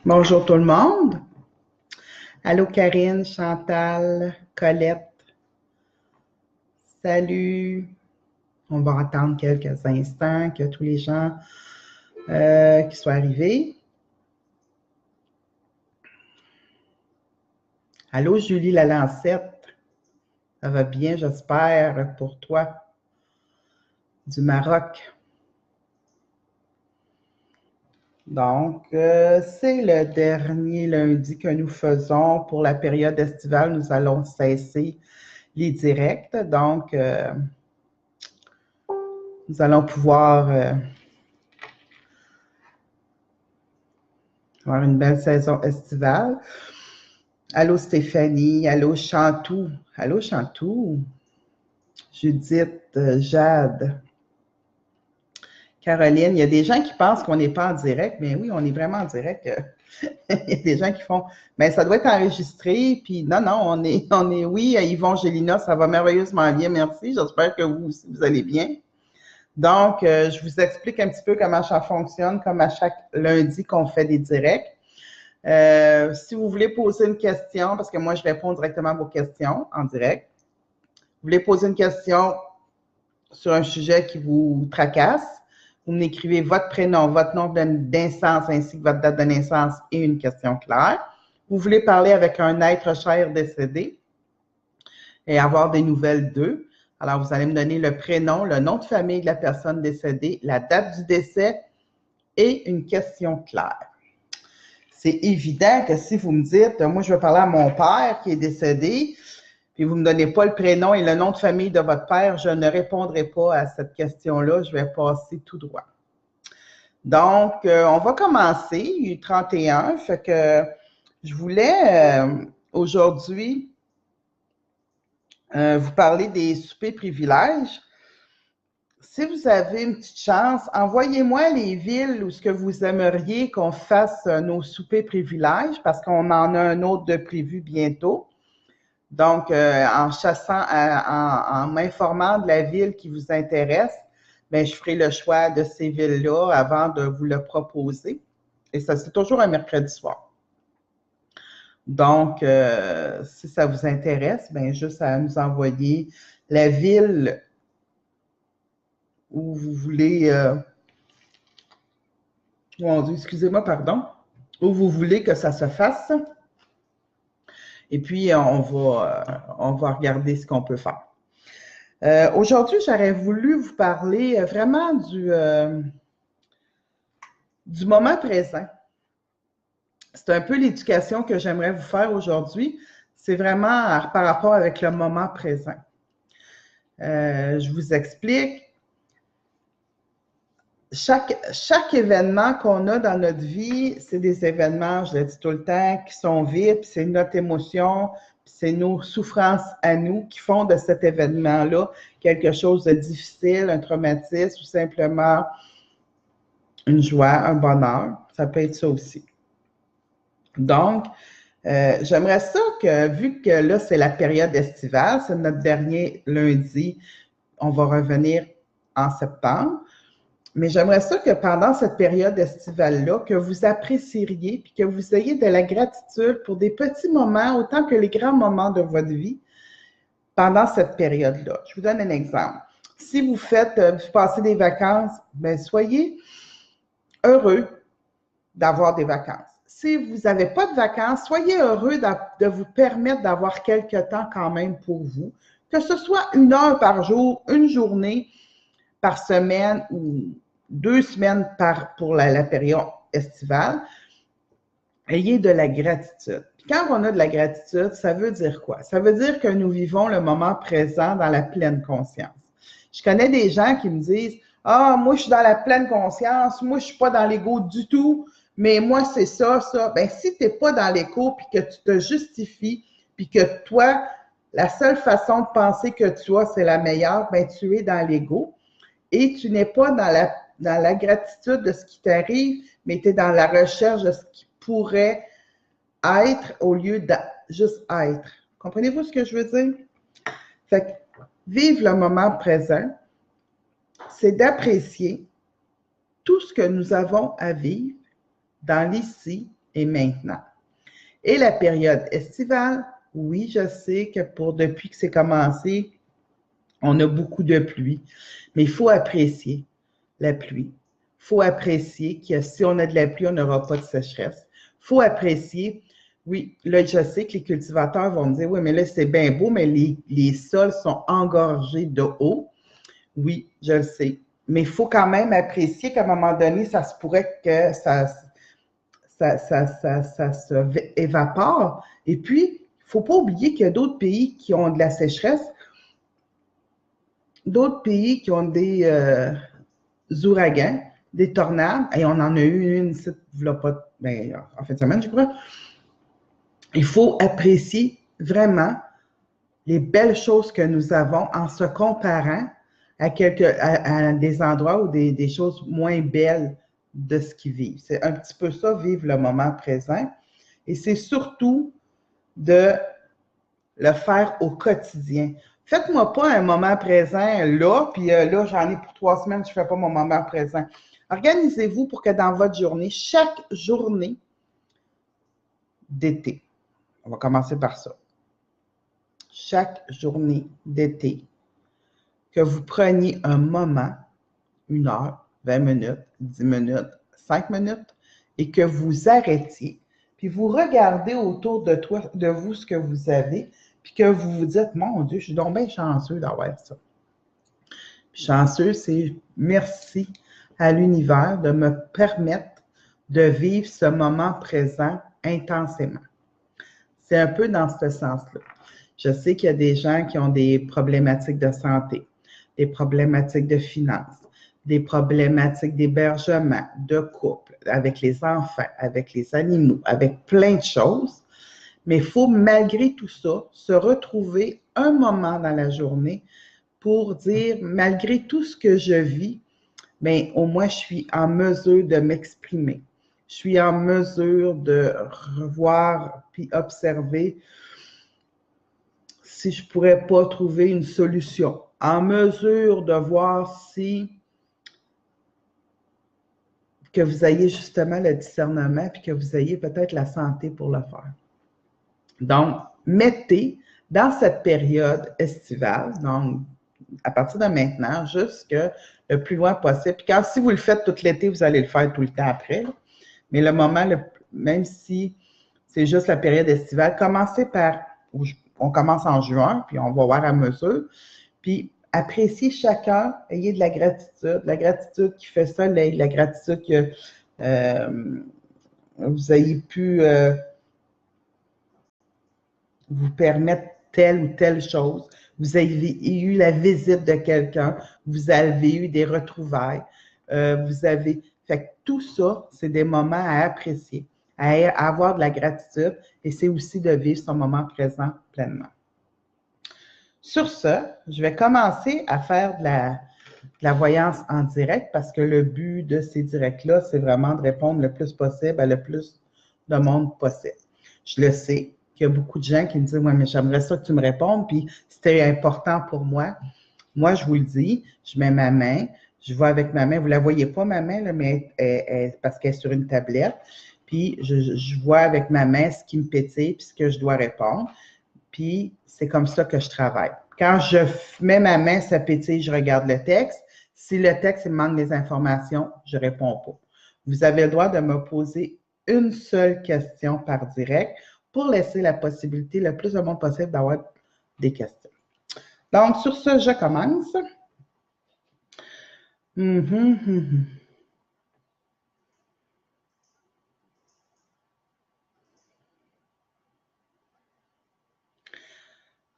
Bonjour tout le monde. Allô Karine, Chantal, Colette. Salut. On va attendre quelques instants que tous les gens qui soient arrivés. Allô Julie Lalancette. Ça va bien, j'espère, pour toi, du Maroc. Donc, c'est le dernier lundi que nous faisons pour la période estivale. Nous allons cesser les directs. Donc, nous allons pouvoir avoir une belle saison estivale. Allô Stéphanie, allô Chantou, allô Chantou, Judith, Jade, Caroline. Il y a des gens qui pensent qu'on n'est pas en direct, mais oui, on est vraiment en direct. Il y a des gens qui font, mais ça doit être enregistré, puis non, on est, oui, Yvon Gélina, ça va merveilleusement bien, merci. J'espère que vous aussi, vous allez bien. Donc, je vous explique un petit peu comment ça fonctionne, comme à chaque lundi qu'on fait des directs. Si vous voulez poser une question, parce que moi, je réponds directement à vos questions en direct. Vous voulez poser une question sur un sujet qui vous tracasse, vous m'écrivez votre prénom, votre nom de naissance ainsi que votre date de naissance et une question claire. Vous voulez parler avec un être cher décédé et avoir des nouvelles d'eux. Alors, vous allez me donner le prénom, le nom de famille de la personne décédée, la date du décès et une question claire. C'est évident que si vous me dites, moi, je veux parler à mon père qui est décédé, puis vous ne me donnez pas le prénom et le nom de famille de votre père, je ne répondrai pas à cette question-là. Je vais passer tout droit. Donc, on va commencer. Il est 31, fait que je voulais aujourd'hui vous parler des soupers privilèges. Si vous avez une petite chance, envoyez-moi les villes où ce que vous aimeriez qu'on fasse nos soupers privilèges parce qu'on en a un autre de prévu bientôt. Donc, en chassant, en m'informant de la ville qui vous intéresse, bien, je ferai le choix de ces villes-là avant de vous le proposer. Et ça, c'est toujours un mercredi soir. Donc, si ça vous intéresse, bien, juste à nous envoyer la ville où vous voulez, excusez-moi, pardon, où vous voulez que ça se fasse. Et puis, on va regarder ce qu'on peut faire. Aujourd'hui, j'aurais voulu vous parler vraiment du moment présent. C'est un peu l'éducation que j'aimerais vous faire aujourd'hui. C'est vraiment par rapport avec le moment présent. Je vous explique. Chaque événement qu'on a dans notre vie, c'est des événements, je le dis tout le temps, qui sont vides, puis c'est notre émotion, puis c'est nos souffrances à nous qui font de cet événement-là quelque chose de difficile, un traumatisme ou simplement une joie, un bonheur. Ça peut être ça aussi. Donc, j'aimerais ça que, vu que là, c'est la période estivale, c'est notre dernier lundi, on va revenir en septembre. Mais j'aimerais ça que pendant cette période estivale-là, que vous apprécieriez puis que vous ayez de la gratitude pour des petits moments autant que les grands moments de votre vie pendant cette période-là. Je vous donne un exemple. Si vous passez des vacances, bien, soyez heureux d'avoir des vacances. Si vous n'avez pas de vacances, soyez heureux de vous permettre d'avoir quelques temps quand même pour vous, que ce soit 1 heure par jour, une journée par semaine ou 2 semaines pour la période estivale, ayez de la gratitude. Puis quand on a de la gratitude, ça veut dire quoi? Ça veut dire que nous vivons le moment présent dans la pleine conscience. Je connais des gens qui me disent « Ah, moi, je suis dans la pleine conscience, moi, je ne suis pas dans l'ego du tout, mais moi, c'est ça, ça. » Bien, si tu n'es pas dans l'ego puis que tu te justifies, puis que toi, la seule façon de penser que tu as, c'est la meilleure, bien, tu es dans l'ego. Et tu n'es pas dans la gratitude de ce qui t'arrive, mais tu es dans la recherche de ce qui pourrait être au lieu de juste être. Comprenez-vous ce que je veux dire? Fait que vivre le moment présent, c'est d'apprécier tout ce que nous avons à vivre dans l'ici et maintenant. Et la période estivale, oui, je sais que depuis que c'est commencé, on a beaucoup de pluie, mais il faut apprécier la pluie. Il faut apprécier que si on a de la pluie, on n'aura pas de sécheresse. Il faut apprécier, oui, là, je sais que les cultivateurs vont me dire, oui, mais là, c'est bien beau, mais les sols sont engorgés d'eau. Oui, je le sais. Mais il faut quand même apprécier qu'à un moment donné, ça se pourrait que ça se évapore. Et puis, il ne faut pas oublier qu'il y a d'autres pays qui ont de la sécheresse, d'autres pays qui ont des ouragans, des tornades, et on en a eu une, en fin de semaine, je crois. Il faut apprécier vraiment les belles choses que nous avons en se comparant à des endroits ou des choses moins belles de ce qu'ils vivent. C'est un petit peu ça, vivre le moment présent. Et c'est surtout de le faire au quotidien. Faites-moi pas un moment présent là, puis là, j'en ai pour 3 semaines, je ne fais pas mon moment présent. Organisez-vous pour que dans votre journée, chaque journée d'été, on va commencer par ça, chaque journée d'été, que vous preniez un moment, 1 heure, 20 minutes, 10 minutes, 5 minutes, et que vous arrêtiez, puis vous regardez autour de vous ce que vous avez, puis que vous vous dites, mon Dieu, je suis donc bien chanceux d'avoir ça. Puis chanceux, c'est merci à l'univers de me permettre de vivre ce moment présent intensément. C'est un peu dans ce sens-là. Je sais qu'il y a des gens qui ont des problématiques de santé, des problématiques de finances, des problématiques d'hébergement, de couple, avec les enfants, avec les animaux, avec plein de choses. Mais il faut, malgré tout ça, se retrouver un moment dans la journée pour dire, malgré tout ce que je vis, bien, au moins, je suis en mesure de m'exprimer. Je suis en mesure de revoir puis observer si je ne pourrais pas trouver une solution. En mesure de voir si que vous ayez justement le discernement puis que vous ayez peut-être la santé pour le faire. Donc, mettez dans cette période estivale, donc à partir de maintenant, jusque le plus loin possible. Puis quand si vous le faites tout l'été, vous allez le faire tout le temps après. Là. Mais le moment, même si c'est juste la période estivale, commencez par, on commence en juin, puis on va voir à mesure. Puis appréciez chacun, ayez de la gratitude qui fait soleil, de la gratitude que vous ayez pu vous permettre telle ou telle chose. Vous avez eu la visite de quelqu'un, vous avez eu des retrouvailles, Fait que tout ça, c'est des moments à apprécier, à avoir de la gratitude et c'est aussi de vivre son moment présent pleinement. Sur ce, je vais commencer à faire de la voyance en direct parce que le but de ces directs-là, c'est vraiment de répondre le plus possible à le plus de monde possible. Je le sais qu'il y a beaucoup de gens qui me disent « Ouais, mais j'aimerais ça que tu me répondes, puis c'était important pour moi. » Moi, je vous le dis, je mets ma main, je vais avec ma main. Vous ne la voyez pas, ma main, là, mais parce qu'elle est sur une tablette. Puis, je vois avec ma main ce qui me pétille puis ce que je dois répondre. Puis, c'est comme ça que je travaille. Quand je mets ma main, ça pétille, je regarde le texte. Si le texte, il manque des informations, je ne réponds pas. Vous avez le droit de me poser une seule question par direct pour laisser la possibilité le plus de monde possible d'avoir des questions. Donc, sur ce, je commence.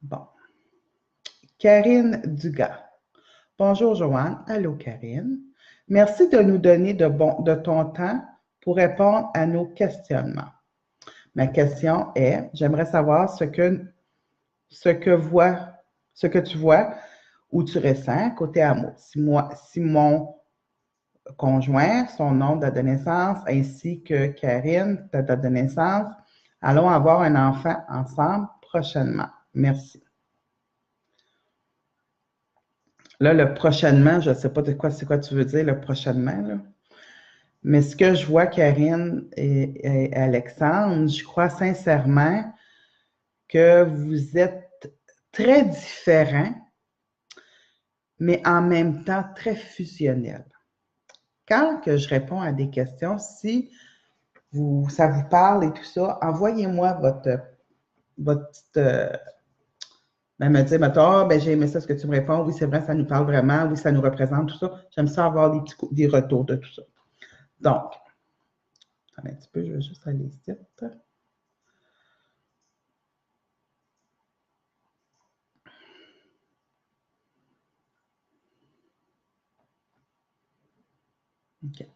Bon. Karine Dugas. Bonjour, Joanne. Allô, Karine. Merci de nous donner de ton temps pour répondre à nos questionnements. Ma question est, j'aimerais savoir ce que tu vois ou tu ressens côté amour. Si mon conjoint, son nom, date de naissance, ainsi que Karine, ta date de naissance, allons avoir un enfant ensemble prochainement. Merci. Là, le prochainement, je ne sais pas c'est quoi tu veux dire, le prochainement, là. Mais ce que je vois, Karine et Alexandre, je crois sincèrement que vous êtes très différents, mais en même temps très fusionnels. Quand que je réponds à des questions, si ça vous parle et tout ça, envoyez-moi votre petite, me dire, mettons, ah, ben, j'ai aimé ça, ce que tu me réponds. Oui, c'est vrai, ça nous parle vraiment. Oui, ça nous représente, tout ça. J'aime ça avoir des retours de tout ça. Donc, attendez un petit peu, je vais juste aller ici. OK.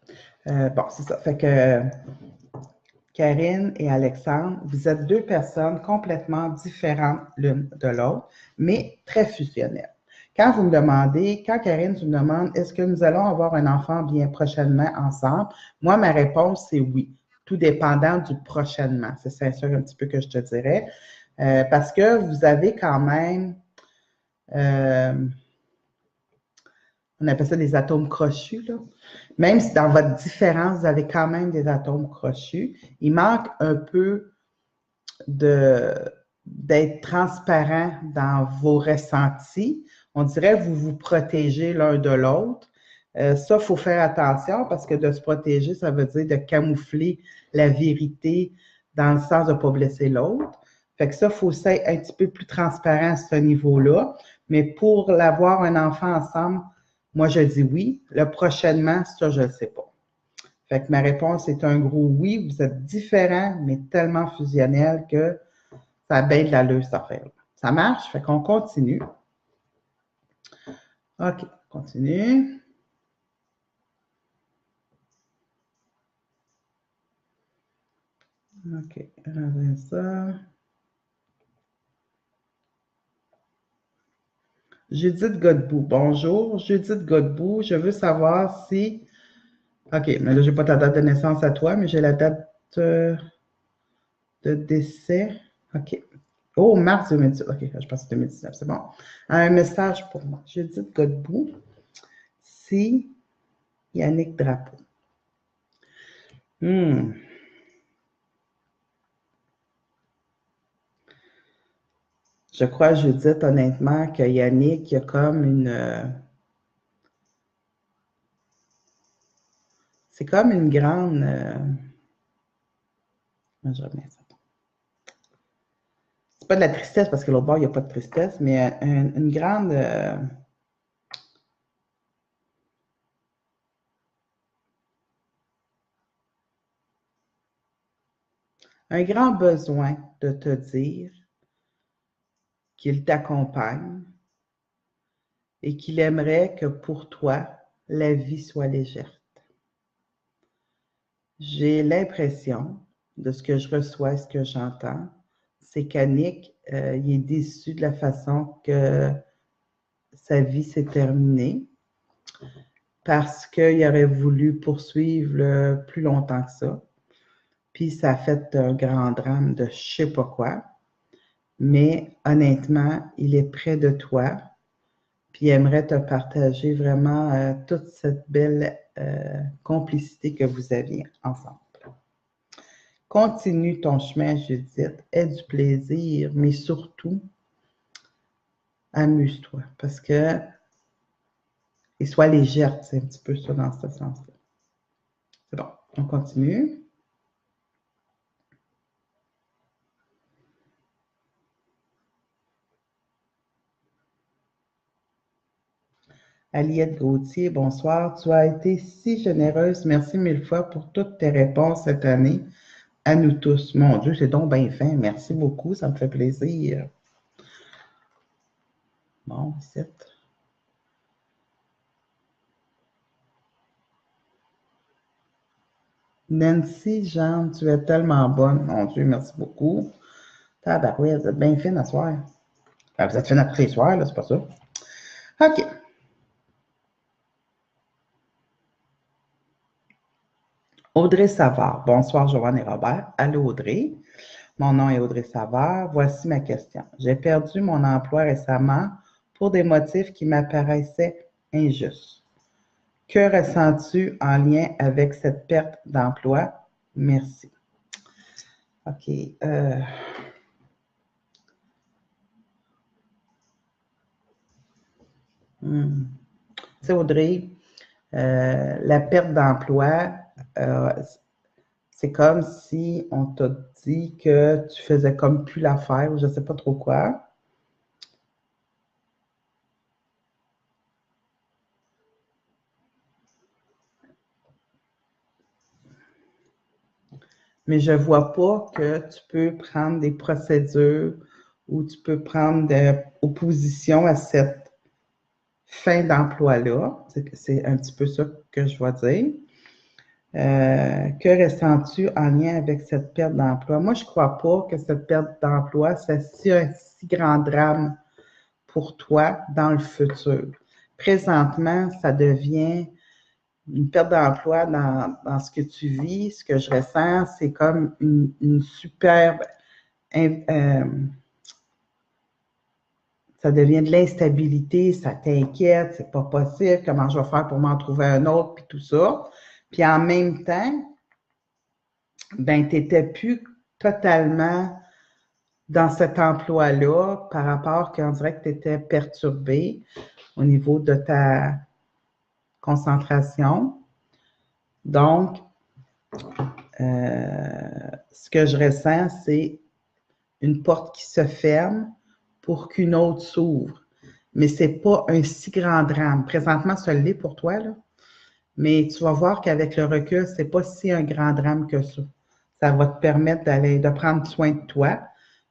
Bon, c'est ça. Fait que Karine et Alexandre, vous êtes deux personnes complètement différentes l'une de l'autre, mais très fusionnelles. Quand vous me demandez, quand Karine, tu me demandes, est-ce que nous allons avoir un enfant bien prochainement ensemble? Moi, ma réponse, c'est oui, tout dépendant du prochainement. C'est ça un petit peu que je te dirais. Parce que vous avez quand même, on appelle ça des atomes crochus, là. Même si dans votre différence, vous avez quand même des atomes crochus, il manque un peu d'être transparent dans vos ressentis. On dirait que vous vous protégez l'un de l'autre. Ça, il faut faire attention parce que de se protéger, ça veut dire de camoufler la vérité dans le sens de ne pas blesser l'autre. Fait que ça, il faut être un petit peu plus transparent à ce niveau-là. Mais pour l'avoir un enfant ensemble, moi, je dis oui. Le prochainement, ça, je ne le sais pas. Fait que ma réponse est un gros oui. Vous êtes différents, mais tellement fusionnels que ça a bien de l'allure, cette affaire. Ça marche? Fait qu'on continue. OK, continue. OK, regardez ça. Judith Godbout. Bonjour, Judith Godbout. Je veux savoir si. OK, mais là, je n'ai pas ta date de naissance à toi, mais j'ai la date de décès. OK. Oh, mars 2019. OK, je pense que c'est 2019. C'est bon. Un message pour moi. Judith Godbout. Si Yannick Drapeau. Je crois, Judith, honnêtement, que Yannick, il a comme c'est comme une grande. Je remets ça. C'est pas de la tristesse parce que l'autre bord, il n'y a pas de tristesse, mais une grande. Un grand besoin de te dire qu'il t'accompagne et qu'il aimerait que pour toi, la vie soit légère. J'ai l'impression, de ce que je reçois et ce que j'entends, c'est qu'Annick, il est déçu de la façon que sa vie s'est terminée parce qu'il aurait voulu poursuivre plus longtemps que ça. Puis ça a fait un grand drame de je ne sais pas quoi. Mais honnêtement, il est près de toi. Puis il aimerait te partager vraiment toute cette belle complicité que vous aviez ensemble. Continue ton chemin, Judith. Aie du plaisir, mais surtout, amuse-toi. Parce que, et sois légère, c'est un petit peu ça dans ce sens-là. C'est bon, on continue. Aliette Gauthier, bonsoir. Tu as été si généreuse. Merci mille fois pour toutes tes réponses cette année à nous tous. Mon Dieu, c'est donc bien fin. Merci beaucoup, ça me fait plaisir. Bon, c'est. Nancy, Jeanne, tu es tellement bonne. Mon Dieu, merci beaucoup. Tabarouette, vous êtes bien fine à soir. Ben, vous êtes fine à tous les soirs, là, c'est pas ça. OK. Audrey Savard. Bonsoir, Joanne et Robert. Allô, Audrey. Mon nom est Audrey Savard. Voici ma question. J'ai perdu mon emploi récemment pour des motifs qui m'apparaissaient injustes. Que ressens-tu en lien avec cette perte d'emploi? Merci. OK. Tu sais, Audrey, la perte d'emploi, c'est comme si on t'a dit que tu faisais comme plus l'affaire ou je ne sais pas trop quoi. Mais je ne vois pas que tu peux prendre des procédures ou tu peux prendre opposition à cette fin d'emploi-là. C'est un petit peu ça que je vais dire. Que ressens-tu en lien avec cette perte d'emploi? Moi, je ne crois pas que cette perte d'emploi, c'est un si grand drame pour toi dans le futur. Présentement, ça devient une perte d'emploi dans ce que tu vis. Ce que je ressens, c'est comme une superbe... ça devient de l'instabilité, ça t'inquiète, c'est pas possible, comment je vais faire pour m'en trouver un autre, puis tout ça. Puis en même temps, ben, tu n'étais plus totalement dans cet emploi-là par rapport qu'on dirait que tu étais perturbé au niveau de ta concentration. Donc, ce que je ressens, c'est une porte qui se ferme pour qu'une autre s'ouvre. Mais ce n'est pas un si grand drame. Présentement, ça l'est pour toi, là. Mais tu vas voir qu'avec le recul, ce n'est pas si un grand drame que ça. Ça va te permettre de prendre soin de toi,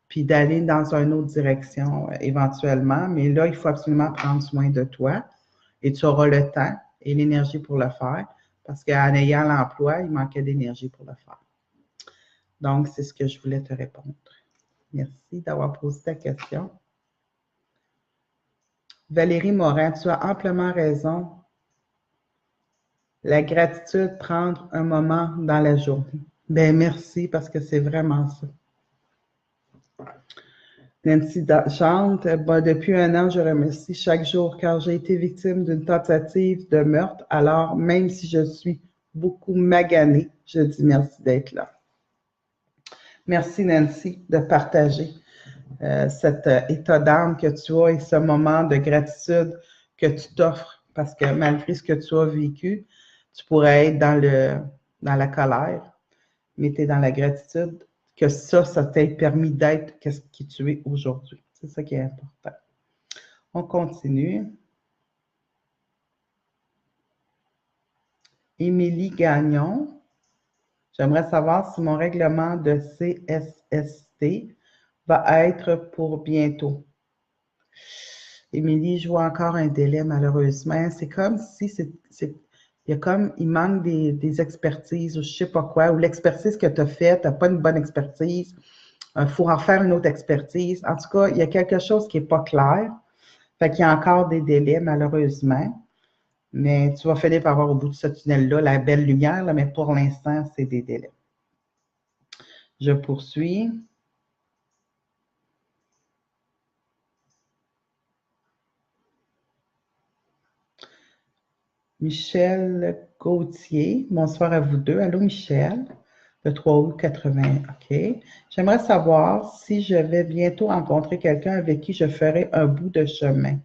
puis d'aller dans une autre direction éventuellement. Mais là, il faut absolument prendre soin de toi et tu auras le temps et l'énergie pour le faire parce qu'en ayant l'emploi, il manquait d'énergie pour le faire. Donc, c'est ce que je voulais te répondre. Merci d'avoir posé ta question. Valérie Morin, tu as amplement raison. La gratitude, prendre un moment dans la journée. Ben merci parce que c'est vraiment ça. Nancy chante, depuis 1 an, je remercie chaque jour car j'ai été victime d'une tentative de meurtre. Alors, même si je suis beaucoup maganée, je dis merci d'être là. Merci Nancy de partager cet état d'âme que tu as et ce moment de gratitude que tu t'offres parce que malgré ce que tu as vécu, tu pourrais être dans la colère, mais tu es dans la gratitude que ça t'ait permis d'être ce qui tu es aujourd'hui. C'est ça qui est important. On continue. Émilie Gagnon. J'aimerais savoir si mon règlement de CSST va être pour bientôt. Émilie, je vois encore un délai, malheureusement. C'est comme si il manque des expertises ou je ne sais pas quoi, ou l'expertise que tu as faite, tu n'as pas une bonne expertise. Il faut en faire une autre expertise. En tout cas, il y a quelque chose qui n'est pas clair. Fait qu'il y a encore des délais, malheureusement. Mais tu vas finir par avoir au bout de ce tunnel-là la belle lumière, là, mais pour l'instant, c'est des délais. Je poursuis. Michel Gauthier, bonsoir à vous deux. Allô, Michel, le 3 août 80. OK. J'aimerais savoir si je vais bientôt rencontrer quelqu'un avec qui je ferai un bout de chemin.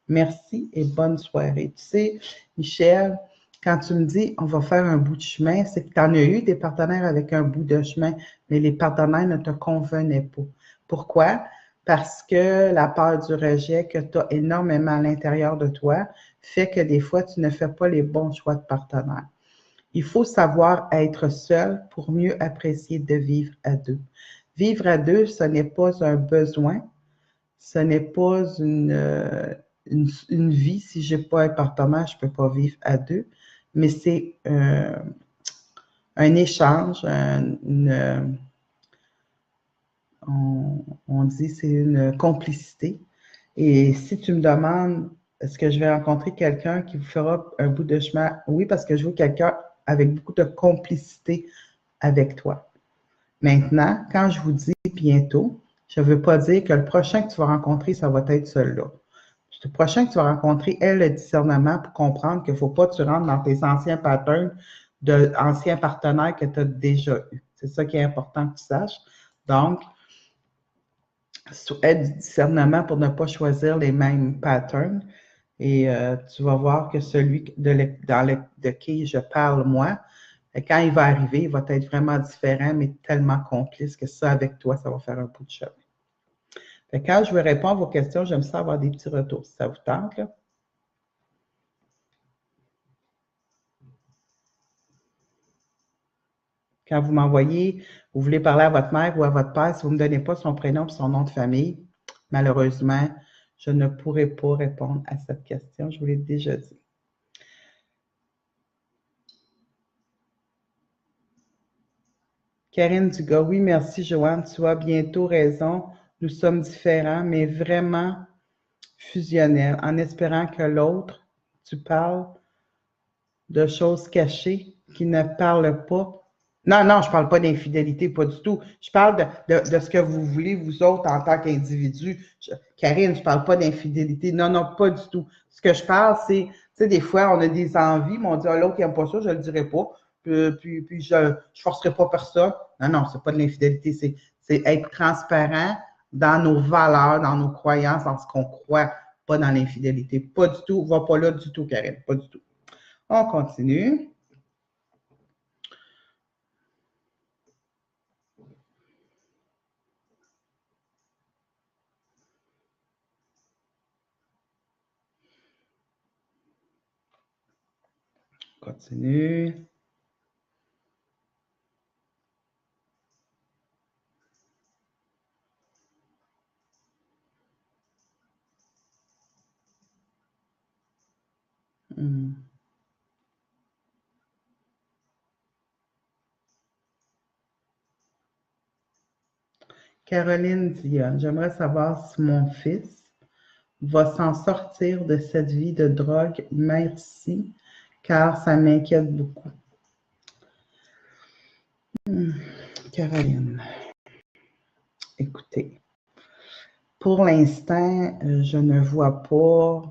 Merci et bonne soirée. Tu sais, Michel, quand tu me dis on va faire un bout de chemin, c'est que tu en as eu des partenaires avec un bout de chemin, mais les partenaires ne te convenaient pas. Pourquoi? Parce que la peur du rejet que tu as énormément à l'intérieur de toi fait que des fois, tu ne fais pas les bons choix de partenaires. Il faut savoir être seul pour mieux apprécier de vivre à deux. Vivre à deux, ce n'est pas un besoin, ce n'est pas une vie. Si je n'ai pas un partenaire, je ne peux pas vivre à deux, mais c'est un échange, on dit c'est une complicité. Et si tu me demandes, est-ce que je vais rencontrer quelqu'un qui vous fera un bout de chemin? Oui, parce que je veux quelqu'un avec beaucoup de complicité avec toi. Maintenant, quand je vous dis bientôt, je ne veux pas dire que le prochain que tu vas rencontrer, ça va être celui-là. Le prochain que tu vas rencontrer est le discernement pour comprendre qu'il ne faut pas que tu rentres dans tes anciens patterns d'anciens partenaires que tu as déjà eus. C'est ça qui est important que tu saches. Donc, aide du discernement pour ne pas choisir les mêmes patterns. Et tu vas voir que celui de qui je parle, moi, quand il va arriver, il va être vraiment différent, mais tellement complice que ça, avec toi, ça va faire un bout de chemin. Quand je vais répondre à vos questions, j'aime ça avoir des petits retours, si ça vous tente. Là. Quand vous m'envoyez, vous voulez parler à votre mère ou à votre père, si vous ne me donnez pas son prénom et son nom de famille, malheureusement, je ne pourrai pas répondre à cette question. Je vous l'ai déjà dit. Karine Dugas, oui, merci, Joanne. Tu as bientôt raison. Nous sommes différents, mais vraiment fusionnels, en espérant que l'autre, tu parles de choses cachées qui ne parlent pas. Non, non, je ne parle pas d'infidélité, pas du tout. Je parle de ce que vous voulez, vous autres, en tant qu'individu. Karine, je ne parle pas d'infidélité. Non, non, pas du tout. Ce que je parle, c'est, tu sais, des fois, on a des envies, mais on dit, ah, l'autre, il n'aime pas ça, je ne le dirai pas. Puis je ne forcerai pas personne. Non, non, ce n'est pas de l'infidélité. C'est être transparent dans nos valeurs, dans nos croyances, dans ce qu'on croit, pas dans l'infidélité. Pas du tout. Va pas là du tout, Karine. Pas du tout. On continue. Continue. Caroline Dion, j'aimerais savoir si mon fils va s'en sortir de cette vie de drogue. Merci, car ça m'inquiète beaucoup. Caroline, écoutez, pour l'instant, je ne vois pas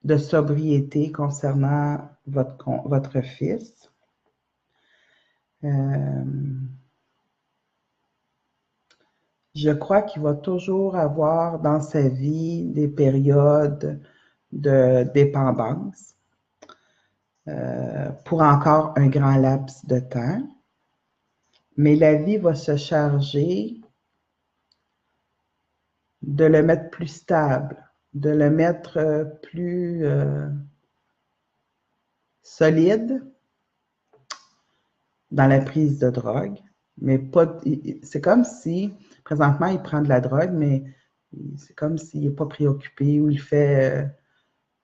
de sobriété concernant votre fils. Je crois qu'il va toujours avoir dans sa vie des périodes de dépendance pour encore un grand laps de temps. Mais la vie va se charger de le mettre plus stable, de le mettre plus solide dans la prise de drogue. Mais pas, c'est comme si, présentement, il prend de la drogue, mais c'est comme s'il n'est pas préoccupé ou il fait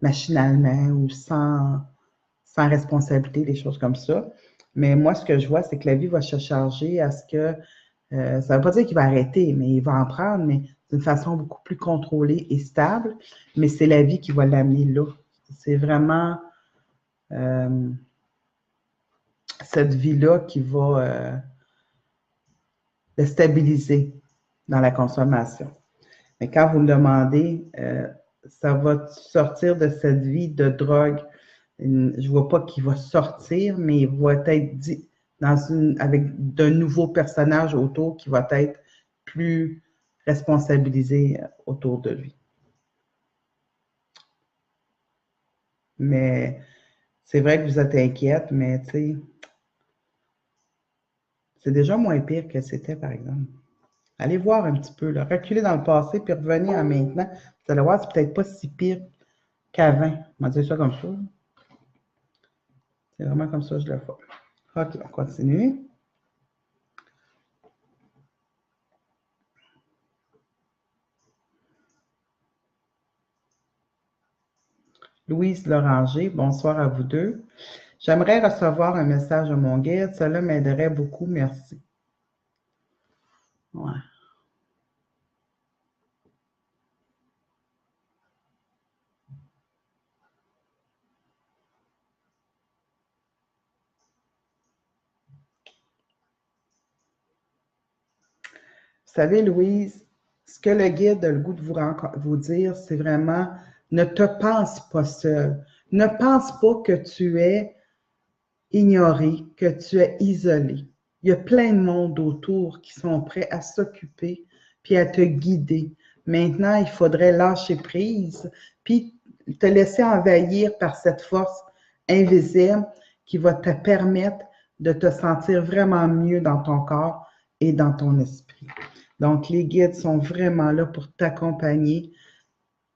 machinalement ou sans responsabilité, des choses comme ça. Mais moi, ce que je vois, c'est que la vie va se charger à ce que, ça ne veut pas dire qu'il va arrêter, mais il va en prendre, mais d'une façon beaucoup plus contrôlée et stable. Mais c'est la vie qui va l'amener là. C'est vraiment cette vie-là qui va le stabiliser dans la consommation. Mais quand vous me demandez, ça va sortir de cette vie de drogue. Je ne vois pas qu'il va sortir, mais il va être avec de nouveaux personnages autour qui va être plus responsabilisé autour de lui. Mais c'est vrai que vous êtes inquiète, mais tu sais, c'est déjà moins pire que c'était, par exemple. Allez voir un petit peu, là, reculer dans le passé puis revenir à maintenant. Vous allez voir, c'est peut-être pas si pire qu'avant. On va dire ça comme ça. C'est vraiment comme ça que je le fais. OK, on continue. Louise Loranger, bonsoir à vous deux. J'aimerais recevoir un message de mon guide. Cela m'aiderait beaucoup. Merci. Ouais. Vous savez, Louise, Ce que le guide a le goût de vous dire, c'est vraiment ne te pense pas seul. Ne pense pas que tu es ignoré, que tu es isolé. Il y a plein de monde autour qui sont prêts à s'occuper puis à te guider. Maintenant, il faudrait lâcher prise puis te laisser envahir par cette force invisible qui va te permettre de te sentir vraiment mieux dans ton corps et dans ton esprit. Donc, les guides sont vraiment là pour t'accompagner.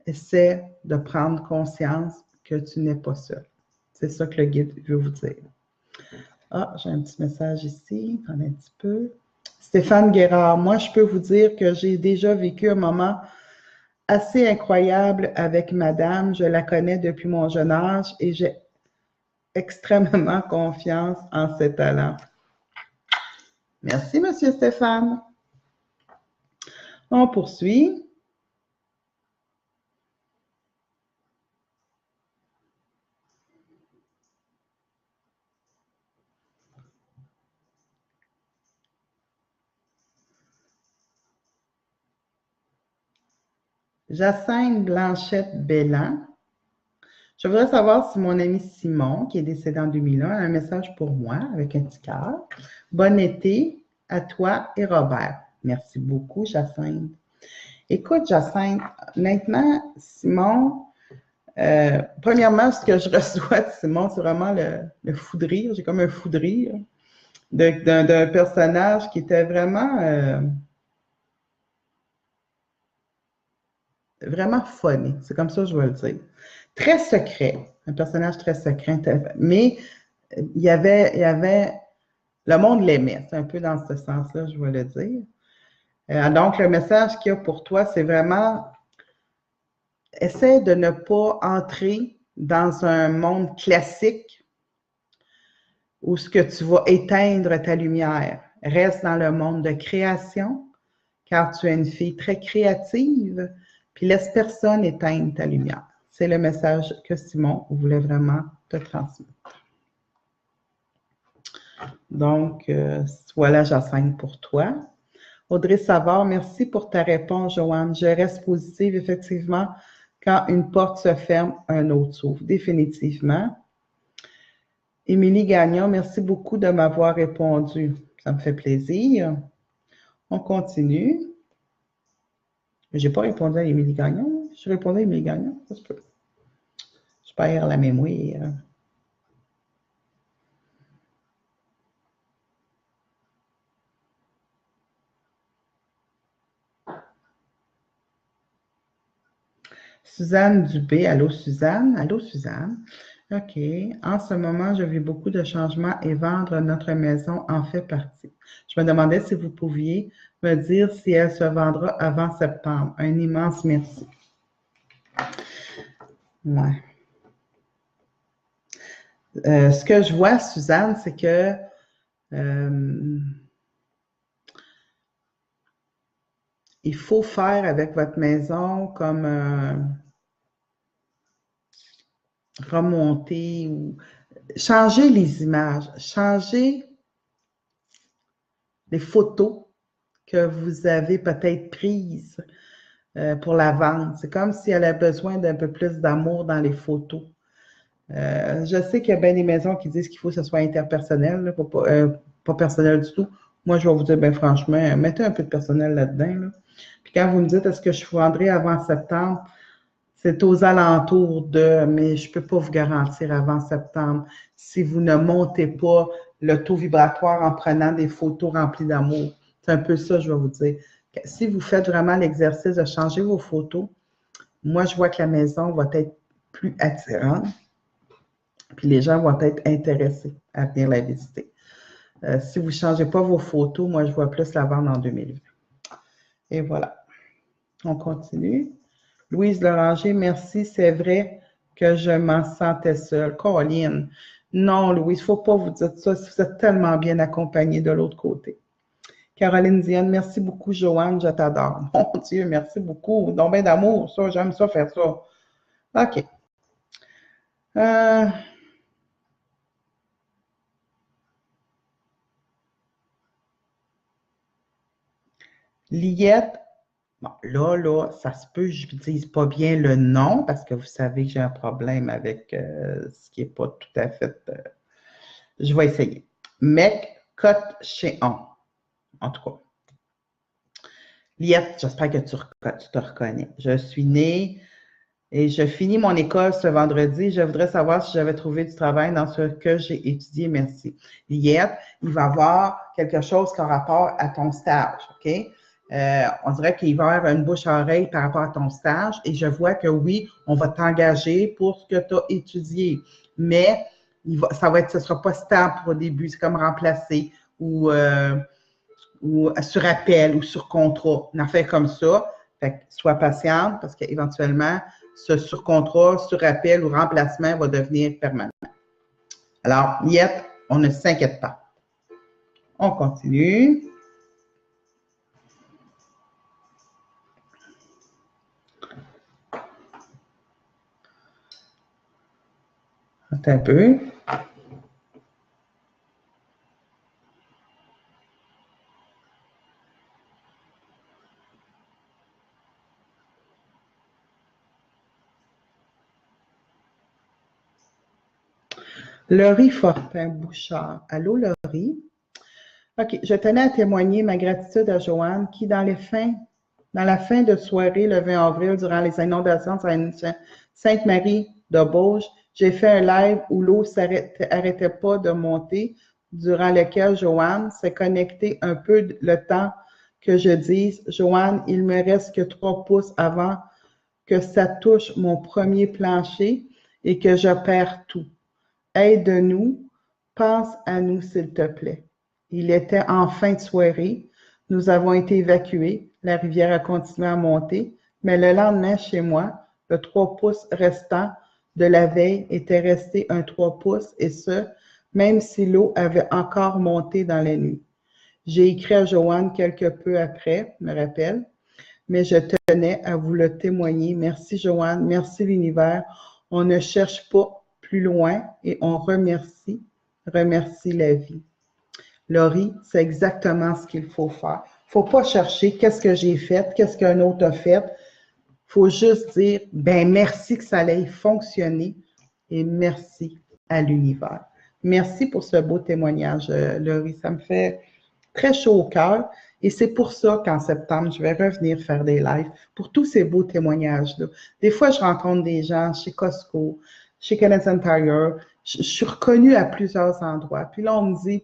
Essaie de prendre conscience que tu n'es pas seul. C'est ça que le guide veut vous dire. Ah, j'ai un petit message ici. Attendez un petit peu. Stéphane Guérard, moi, je peux vous dire que j'ai déjà vécu un moment assez incroyable avec madame. Je la connais depuis mon jeune âge et j'ai extrêmement confiance en ses talents. Merci, monsieur Stéphane. On poursuit. Jacinthe Blanchette-Bellan. Je voudrais savoir si mon ami Simon, qui est décédé en 2001, a un message pour moi avec un petit cœur. Bon été à toi et Robert. Merci beaucoup, Jacinthe. Écoute, Jacinthe, maintenant, Simon, premièrement, ce que je reçois de Simon, c'est vraiment le fou de rire. J'ai comme un fou de rire d'un personnage qui était vraiment funny. C'est comme ça que je vais le dire. Très secret, un personnage très secret, mais il y avait, le monde l'aimait, c'est un peu dans ce sens-là, je vais le dire. Donc, le message qu'il y a pour toi, c'est vraiment, essaie de ne pas entrer dans un monde classique où ce que tu vas éteindre ta lumière. Reste dans le monde de création, car tu es une fille très créative, puis laisse personne éteindre ta lumière. C'est le message que Simon voulait vraiment te transmettre. Donc, voilà, Jacinthe, pour toi. Audrey Savard, merci pour ta réponse, Joanne. Je reste positive, effectivement. Quand une porte se ferme, un autre s'ouvre. Définitivement. Émilie Gagnon, merci beaucoup de m'avoir répondu. Ça me fait plaisir. On continue. Je n'ai pas répondu à Émilie Gagnon. Je répondais à Émilie Gagnon. Ça se peut. Je perds la mémoire. Suzanne Dubé. Allô, Suzanne? Allô, Suzanne? OK. En ce moment, je vis beaucoup de changements et vendre notre maison en fait partie. Je me demandais si vous pouviez me dire si elle se vendra avant septembre. Un immense merci. Ouais. Ce que je vois, Suzanne, c'est que il faut faire avec votre maison comme remonter ou changer les images, changer les photos que vous avez peut-être prises pour la vente. C'est comme si elle a besoin d'un peu plus d'amour dans les photos. Je sais qu'il y a bien des maisons qui disent qu'il faut que ce soit interpersonnel, là, pas personnel du tout. Moi, je vais vous dire, bien franchement, mettez un peu de personnel là-dedans. Là. Puis quand vous me dites, est-ce que je vendrai avant septembre, c'est aux alentours de, mais je ne peux pas vous garantir avant septembre si vous ne montez pas le taux vibratoire en prenant des photos remplies d'amour. C'est un peu ça, je vais vous dire. Si vous faites vraiment l'exercice de changer vos photos, moi, je vois que la maison va être plus attirante, puis les gens vont être intéressés à venir la visiter. Si vous ne changez pas vos photos, moi, je vois plus la vendre en 2020. Et voilà. On continue. Louise Loranger, merci. C'est vrai que je m'en sentais seule. Colline, non, Louise, il ne faut pas vous dire ça. Vous êtes tellement bien accompagnée de l'autre côté. Caroline Diane, merci beaucoup, Joanne, je t'adore. Mon Dieu, merci beaucoup. Donc, bien d'amour, ça, j'aime ça, faire ça. OK. Liette Bon, là, ça se peut que je ne dise pas bien le nom parce que vous savez que j'ai un problème avec ce qui n'est pas tout à fait. Je vais essayer. Mec Chéon, en tout cas. Liette, j'espère que tu te reconnais. Je suis née et je finis mon école ce vendredi. Je voudrais savoir si j'avais trouvé du travail dans ce que j'ai étudié. Merci. Liette, il va y avoir quelque chose qui a rapport à ton stage, OK? On dirait qu'il va y avoir une bouche à oreille par rapport à ton stage et je vois que oui, on va t'engager pour ce que tu as étudié, mais ce ne sera pas stable au début, c'est comme remplacer ou sur appel ou sur contrat, une affaire comme ça. Fait que sois patiente parce qu'éventuellement, ce sur contrat, sur appel ou remplacement va devenir permanent. Alors, Niette, on ne s'inquiète pas. On continue. Attends un peu. Laurie Fortin-Bouchard. Allô, Laurie? OK, je tenais à témoigner ma gratitude à Joanne qui, dans la fin de soirée, le 20 avril, durant les inondations de Sainte-Marie de Beauge, j'ai fait un live où l'eau n'arrêtait pas de monter, durant lequel Joanne s'est connectée un peu le temps que je dise, Joanne, il me reste que 3 pouces avant que ça touche mon premier plancher et que je perds tout. Aide-nous, pense à nous, s'il te plaît. Il était en fin de soirée. Nous avons été évacués. La rivière a continué à monter, mais le lendemain, chez moi, le 3 pouces restant de la veille était resté un 3 pouces, et ce, même si l'eau avait encore monté dans la nuit. J'ai écrit à Joanne quelque peu après, me rappelle, mais je tenais à vous le témoigner. Merci, Joanne. Merci, l'univers. On ne cherche pas plus loin et on remercie la vie. Laurie, c'est exactement ce qu'il faut faire. Il ne faut pas chercher qu'est-ce que j'ai fait, qu'est-ce qu'un autre a fait. Il faut juste dire, ben merci que ça allait fonctionner et merci à l'univers. Merci pour ce beau témoignage, Laurie. Ça me fait très chaud au cœur. Et c'est pour ça qu'en septembre, je vais revenir faire des lives pour tous ces beaux témoignages-là. Des fois, je rencontre des gens chez Costco, chez Canadian Tire. Je suis reconnue à plusieurs endroits. Puis là, on me dit,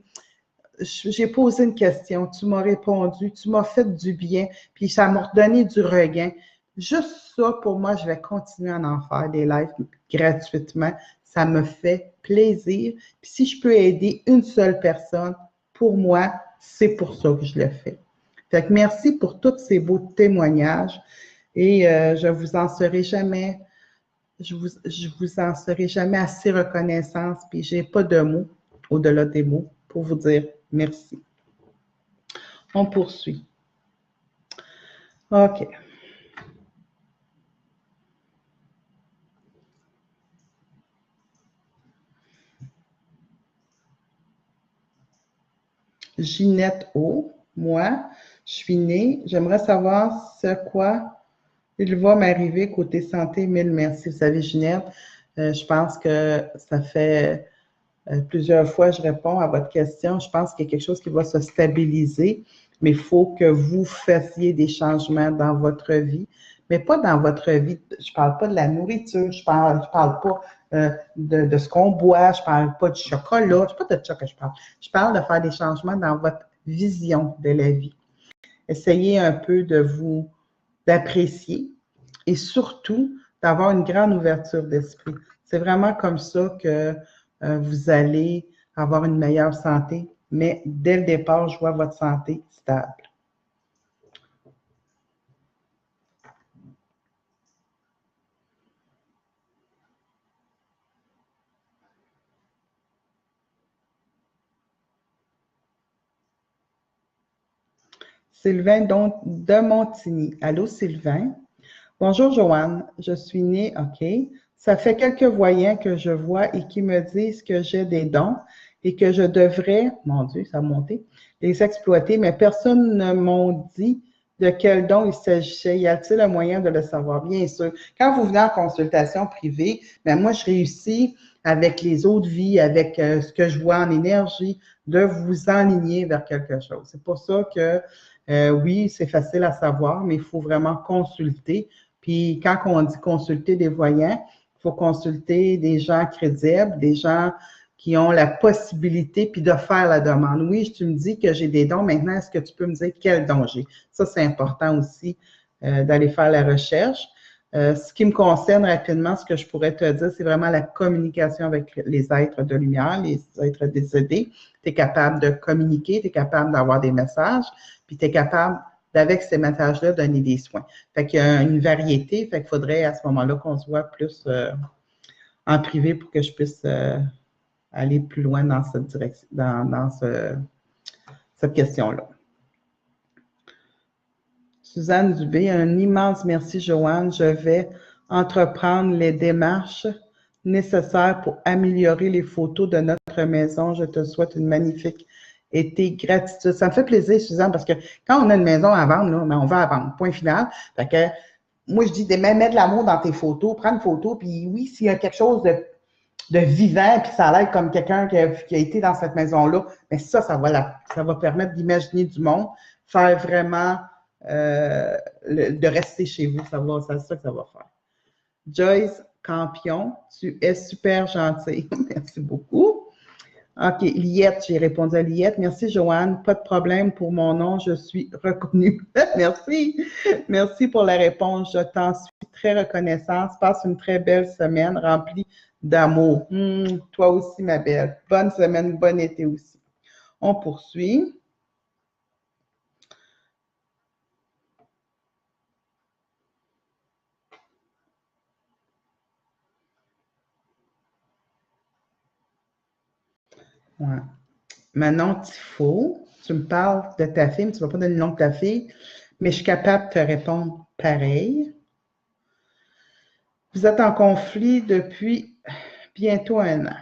j'ai posé une question, tu m'as répondu, tu m'as fait du bien, puis ça m'a redonné du regain. Juste ça, pour moi, je vais continuer à en faire des lives gratuitement. Ça me fait plaisir. Puis si je peux aider une seule personne, pour moi, c'est pour ça que je le fais. Fait que merci pour tous ces beaux témoignages et je vous en serai jamais, je vous en serai jamais assez reconnaissante, puis j'ai pas de mots au-delà des mots pour vous dire merci. On poursuit. OK. Ginette O, moi, je suis née. J'aimerais savoir ce quoi il va m'arriver côté santé. Mille merci. Vous savez, Ginette, je pense que ça fait plusieurs fois je réponds à votre question. Je pense qu'il y a quelque chose qui va se stabiliser, mais il faut que vous fassiez des changements dans votre vie, mais pas dans votre vie. Je ne parle pas de la nourriture, je parle pas de ce qu'on boit, je ne parle pas du chocolat, c'est pas de ça que je parle. Je parle de faire des changements dans votre vision de la vie. Essayez un peu d'apprécier et surtout d'avoir une grande ouverture d'esprit. C'est vraiment comme ça que vous allez avoir une meilleure santé, mais dès le départ, je vois votre santé stable. Sylvain de Montigny. Allô, Sylvain? Bonjour, Joanne. Je suis née, OK. Ça fait quelques voyants que je vois et qui me disent que j'ai des dons et que je devrais, mon Dieu, ça a monté, les exploiter, mais personne ne m'ont dit De quel don il s'agissait? Y a-t-il un moyen de le savoir? Bien sûr. Quand vous venez en consultation privée, ben moi, je réussis avec les autres vies, avec ce que je vois en énergie, de vous enligner vers quelque chose. C'est pour ça que, oui, c'est facile à savoir, mais il faut vraiment consulter. Puis quand on dit consulter des voyants, il faut consulter des gens crédibles, des gens qui ont la possibilité, puis de faire la demande. Oui, tu me dis que j'ai des dons. Maintenant, est-ce que tu peux me dire quels dons j'ai? Ça, c'est important aussi d'aller faire la recherche. Ce qui me concerne rapidement, ce que je pourrais te dire, c'est vraiment la communication avec les êtres de lumière, les êtres décédés. Tu es capable de communiquer, tu es capable d'avoir des messages, puis tu es capable, avec ces messages-là, donner des soins. Fait qu'il y a une variété, fait qu'il faudrait à ce moment-là qu'on se voit plus en privé pour que je puisse aller plus loin dans cette direction, dans cette question-là. Suzanne Dubé, un immense merci, Joanne. Je vais entreprendre les démarches nécessaires pour améliorer les photos de notre maison. Je te souhaite une magnifique été. Gratitude. Ça me fait plaisir, Suzanne, parce que quand on a une maison à vendre, là, ben on va la vendre. Point final. Fait que, moi, je dis, mettre de l'amour dans tes photos, prends une photo, puis oui, s'il y a quelque chose de vivant, puis ça a l'air comme quelqu'un qui a été dans cette maison-là, mais ça va permettre d'imaginer du monde, faire vraiment de rester chez vous. C'est ça que ça va faire. Joyce Campion, tu es super gentille. Merci beaucoup. OK, Liette, j'ai répondu à Liette. Merci, Joanne. Pas de problème pour mon nom, je suis reconnue. Merci. Merci pour la réponse. Je t'en suis très reconnaissante. Passe une très belle semaine remplie d'amour. Toi aussi, ma belle. Bonne semaine, bon été aussi. On poursuit. Ouais. Manon Tifo, tu me parles de ta fille, mais tu ne vas pas donner le nom de ta fille, mais je suis capable de te répondre pareil. Vous êtes en conflit depuis bientôt 1 an,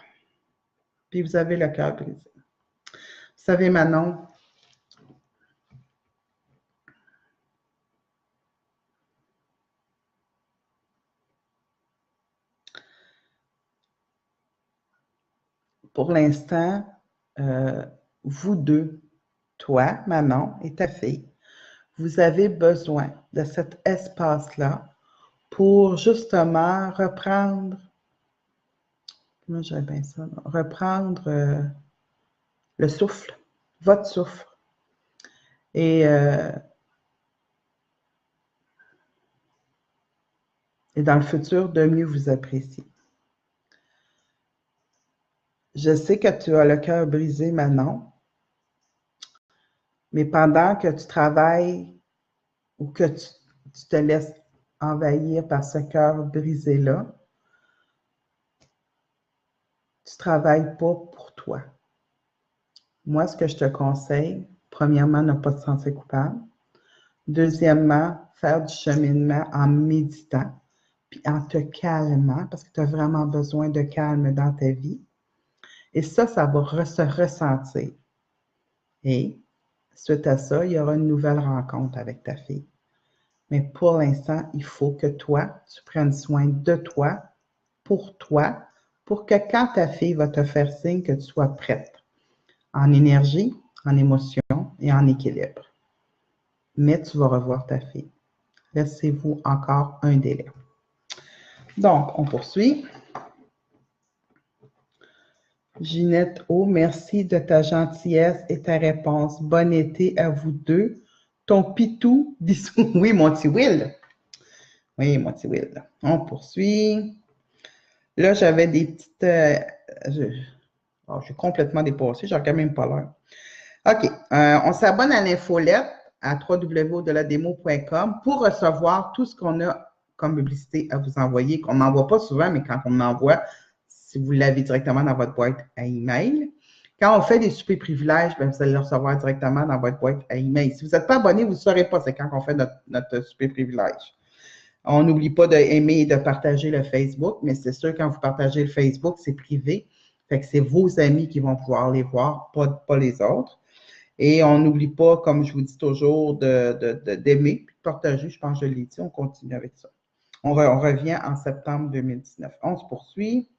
puis vous avez le cœur brisé. Vous savez, Manon, pour l'instant, vous deux, toi, Manon et ta fille, vous avez besoin de cet espace-là pour justement reprendre, comment je dirais bien ça, reprendre le souffle, votre souffle. Et dans le futur, de mieux vous apprécier. Je sais que tu as le cœur brisé, Manon, mais pendant que tu travailles ou que tu te laisses envahir par ce cœur brisé-là, tu ne travailles pas pour toi. Moi, ce que je te conseille, premièrement, ne pas te sentir coupable. Deuxièmement, faire du cheminement en méditant, puis en te calmant, parce que tu as vraiment besoin de calme dans ta vie. Et ça va se ressentir. Et suite à ça, il y aura une nouvelle rencontre avec ta fille. Mais pour l'instant, il faut que toi, tu prennes soin de toi, pour que quand ta fille va te faire signe, que tu sois prête en énergie, en émotion et en équilibre. Mais tu vas revoir ta fille. Laissez-vous encore un délai. Donc, on poursuit. Ginette O, merci de ta gentillesse et ta réponse. Bon été à vous deux. Ton pitou dit oui, mon petit Will. Oui, mon petit Will. On poursuit. Là, j'avais des petites. Je suis complètement dépassée, j'ai quand même pas l'heure. OK. On s'abonne à l'infolette à www.delademo.com pour recevoir tout ce qu'on a comme publicité à vous envoyer, qu'on n'envoie pas souvent, mais quand on envoie, si vous l'avez directement dans votre boîte à email. Quand on fait des super privilèges, bien, vous allez le recevoir directement dans votre boîte à email. Si vous n'êtes pas abonné, vous ne saurez pas, c'est quand on fait notre super privilège. On n'oublie pas d'aimer et de partager le Facebook, mais c'est sûr, quand vous partagez le Facebook, c'est privé. Fait que c'est vos amis qui vont pouvoir les voir, pas les autres. Et on n'oublie pas, comme je vous dis toujours, d'aimer puis de partager. Je pense que je l'ai dit, on continue avec ça. On revient en septembre 2019. On se poursuit.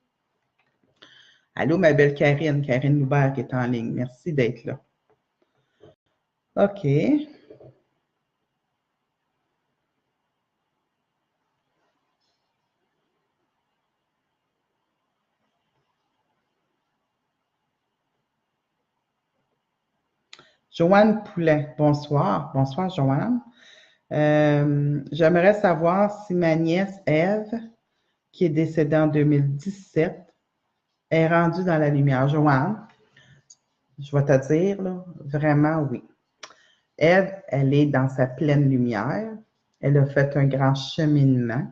Allô, ma belle Karine, Karine Loubert qui est en ligne. Merci d'être là. OK. Joanne Poulain, bonsoir. Bonsoir, Joanne. J'aimerais savoir si ma nièce Ève, qui est décédée en 2017, est rendue dans la lumière. Joanne, je vais te dire, là, vraiment oui. Ève, elle est dans sa pleine lumière. Elle a fait un grand cheminement,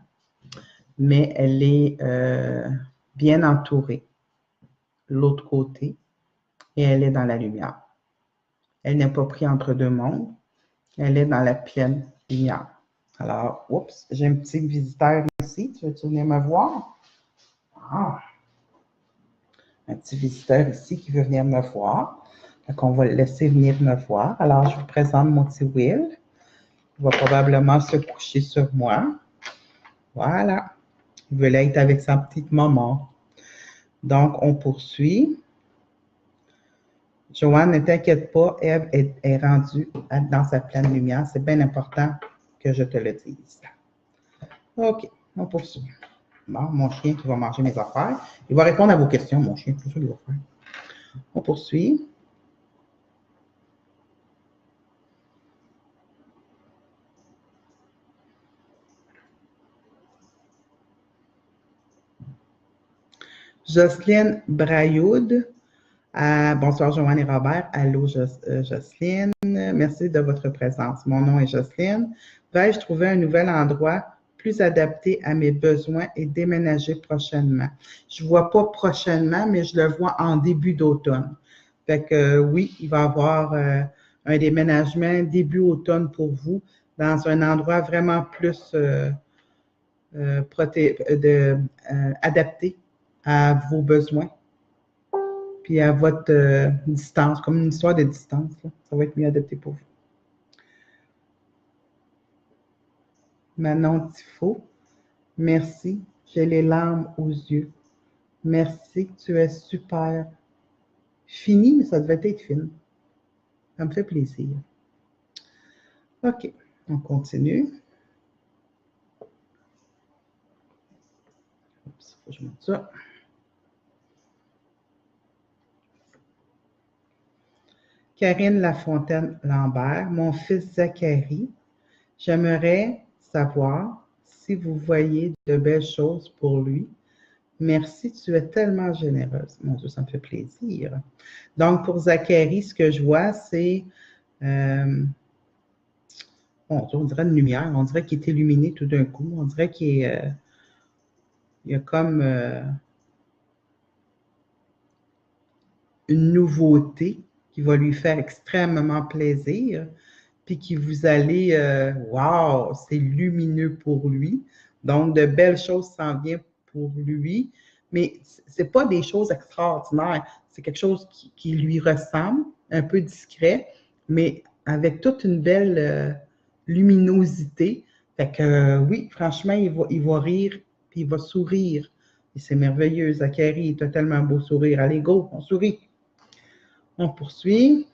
mais elle est bien entourée de l'autre côté et elle est dans la lumière. Elle n'est pas prise entre deux mondes. Elle est dans la pleine lumière. Alors, oups, j'ai un petit visiteur ici. Tu veux-tu venir me voir? Ah, un petit visiteur ici qui veut venir me voir. Donc, on va le laisser venir me voir. Alors, je vous présente mon petit Will. Il va probablement se coucher sur moi. Voilà. Il veut être avec sa petite maman. Donc, on poursuit. Joanne, ne t'inquiète pas, Ève est rendue dans sa pleine lumière. C'est bien important que je te le dise. OK, on poursuit. Bon, mon chien qui va manger mes affaires. Il va répondre à vos questions, mon chien. C'est ça qu'il va faire. On poursuit. Jocelyne Brailloud. Bonsoir, Joanne et Robert. Allô, Jocelyne. Merci de votre présence. Mon nom est Jocelyne. Vais-je trouver un nouvel endroit plus adapté à mes besoins et déménager prochainement? Je ne vois pas prochainement, mais je le vois en début d'automne. Fait que oui, il va y avoir un déménagement début automne pour vous dans un endroit vraiment plus adapté à vos besoins puis à votre distance, comme une histoire de distance. Là. Ça va être mieux adapté pour vous. Manon Tifo, merci. J'ai les larmes aux yeux. Merci, tu es super. Fini, mais ça devait être fini. Ça me fait plaisir. OK, on continue. Oups, faut que je monte ça. Karine Lafontaine-Lambert, mon fils Zachary, j'aimerais savoir si vous voyez de belles choses pour lui. Merci, tu es tellement généreuse. Mon Dieu, ça me fait plaisir. Donc, pour Zachary, ce que je vois, c'est, on dirait une lumière, on dirait qu'il est illuminé tout d'un coup, on dirait qu'il y a comme une nouveauté qui va lui faire extrêmement plaisir, puis qui vous allez, wow, c'est lumineux pour lui. Donc, de belles choses s'en viennent pour lui, mais ce n'est pas des choses extraordinaires. C'est quelque chose qui lui ressemble, un peu discret, mais avec toute une belle luminosité. Fait que oui, franchement, il va rire, puis il va sourire. Et c'est merveilleux, Zachary, tu as tellement un beau sourire. Allez, go, on sourit. On poursuit.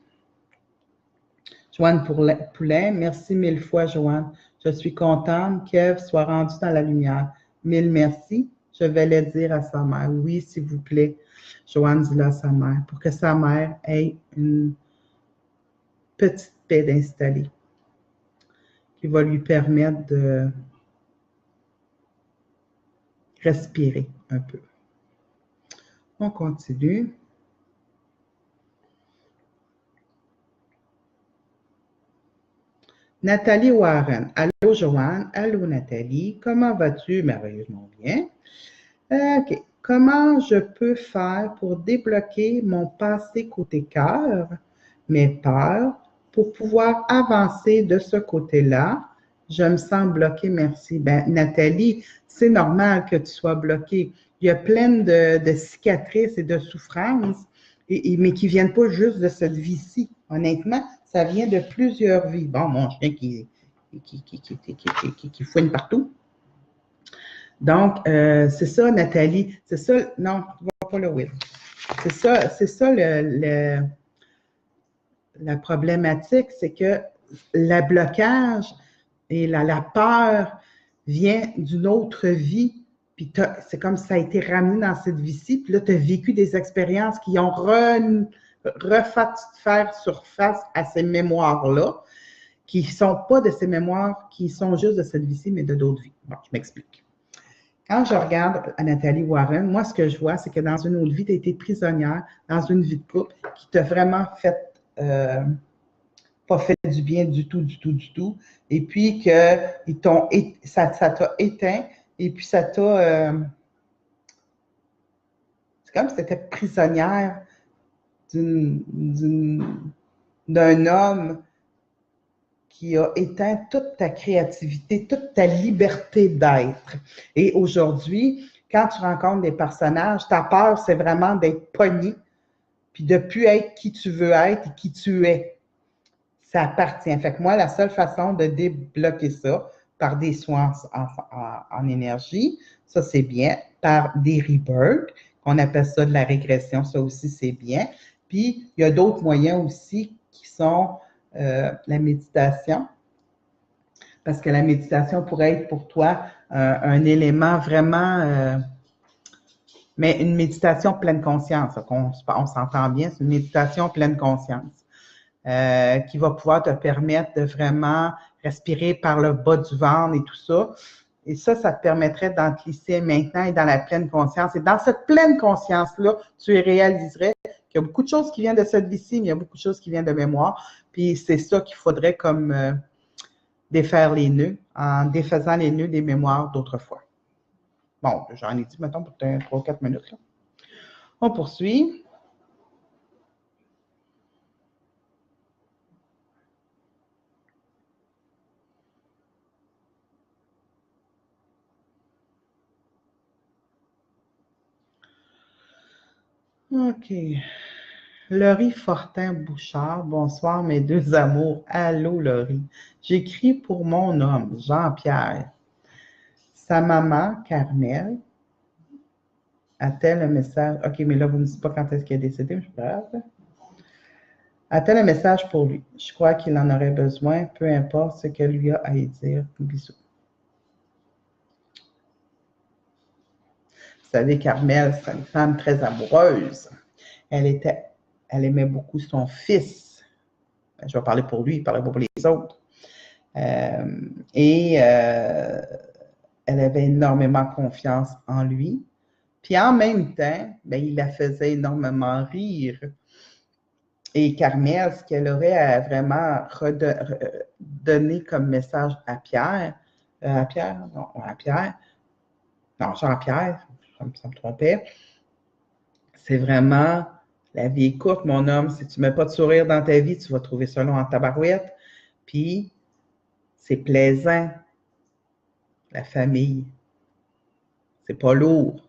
Joanne Poulain, merci mille fois, Joanne. Je suis contente qu'Ève soit rendue dans la lumière. Mille merci. Je vais le dire à sa mère. Oui, s'il vous plaît, Joanne, dis-le à sa mère, pour que sa mère ait une petite paix d'installer, qui va lui permettre de respirer un peu. On continue. Nathalie Warren. Allô, Joanne. Allô, Nathalie. Comment vas-tu? Merveilleusement bien. OK. Comment je peux faire pour débloquer mon passé côté cœur, mes peurs, pour pouvoir avancer de ce côté-là? Je me sens bloquée, merci. Ben, Nathalie, c'est normal que tu sois bloquée. Il y a plein de cicatrices et de souffrances mais qui ne viennent pas juste de cette vie-ci. Honnêtement, ça vient de plusieurs vies. Bon, mon chien qui fouine partout. Donc, c'est ça, Nathalie. C'est ça, non, tu ne vas pas le Will. C'est ça la problématique, c'est que le blocage et la peur vient d'une autre vie. Puis c'est comme si ça a été ramené dans cette vie-ci. Puis là, tu as vécu des expériences qui ont refait faire surface à ces mémoires-là, qui ne sont pas de ces mémoires qui sont juste de cette vie-ci, mais de d'autres vies. Bon, je m'explique. Quand je regarde à Nathalie Warren, moi, ce que je vois, c'est que dans une autre vie, tu as été prisonnière, dans une vie de couple, qui t'a vraiment fait, pas fait du bien du tout, et puis que ça t'a éteint, et puis ça t'a... c'est comme si tu étais prisonnière d'un homme qui a éteint toute ta créativité, toute ta liberté d'être. Et aujourd'hui, quand tu rencontres des personnages, ta peur, c'est vraiment d'être pogné, puis de ne plus être qui tu veux être et qui tu es. Ça appartient. Fait que moi, la seule façon de débloquer ça, par des soins en énergie, ça c'est bien, par des rebirths, qu'on appelle ça de la régression, ça aussi c'est bien. Puis, il y a d'autres moyens aussi qui sont la méditation, parce que la méditation pourrait être pour toi un élément vraiment, mais une méditation pleine conscience, on s'entend bien, c'est une méditation pleine conscience qui va pouvoir te permettre de vraiment respirer par le bas du ventre et tout ça. Et ça te permettrait d'en glisser maintenant et dans la pleine conscience. Et dans cette pleine conscience-là, tu réaliserais qu'il y a beaucoup de choses qui viennent de cette vie-ci, mais il y a beaucoup de choses qui viennent de mémoire. Puis c'est ça qu'il faudrait comme défaire les nœuds, en défaisant les nœuds des mémoires d'autrefois. Bon, j'en ai dit, mettons, pour 3-4 minutes. Là. On poursuit. OK. Laurie Fortin-Bouchard, bonsoir mes deux amours. Allô Laurie. J'écris pour mon homme, Jean-Pierre. Sa maman, Carmel, a-t-elle un message? OK, mais là, vous ne me dites pas quand est-ce qu'il est décédé, mais je suis grave. A-t-elle un message pour lui? Je crois qu'il en aurait besoin, peu importe ce qu'elle lui a à y dire. Bisous. Vous savez, Carmel, c'est une femme très amoureuse. Elle aimait beaucoup son fils. Je vais parler pour lui, il ne parlait pas pour les autres. Elle avait énormément confiance en lui. Puis en même temps, il la faisait énormément rire. Et Carmel, ce qu'elle aurait à vraiment donner comme message à Pierre, Jean-Pierre, ça me trompait, c'est vraiment, la vie est courte, mon homme, si tu ne mets pas de sourire dans ta vie, tu vas trouver ça long en tabarouette, puis c'est plaisant, la famille, c'est pas lourd,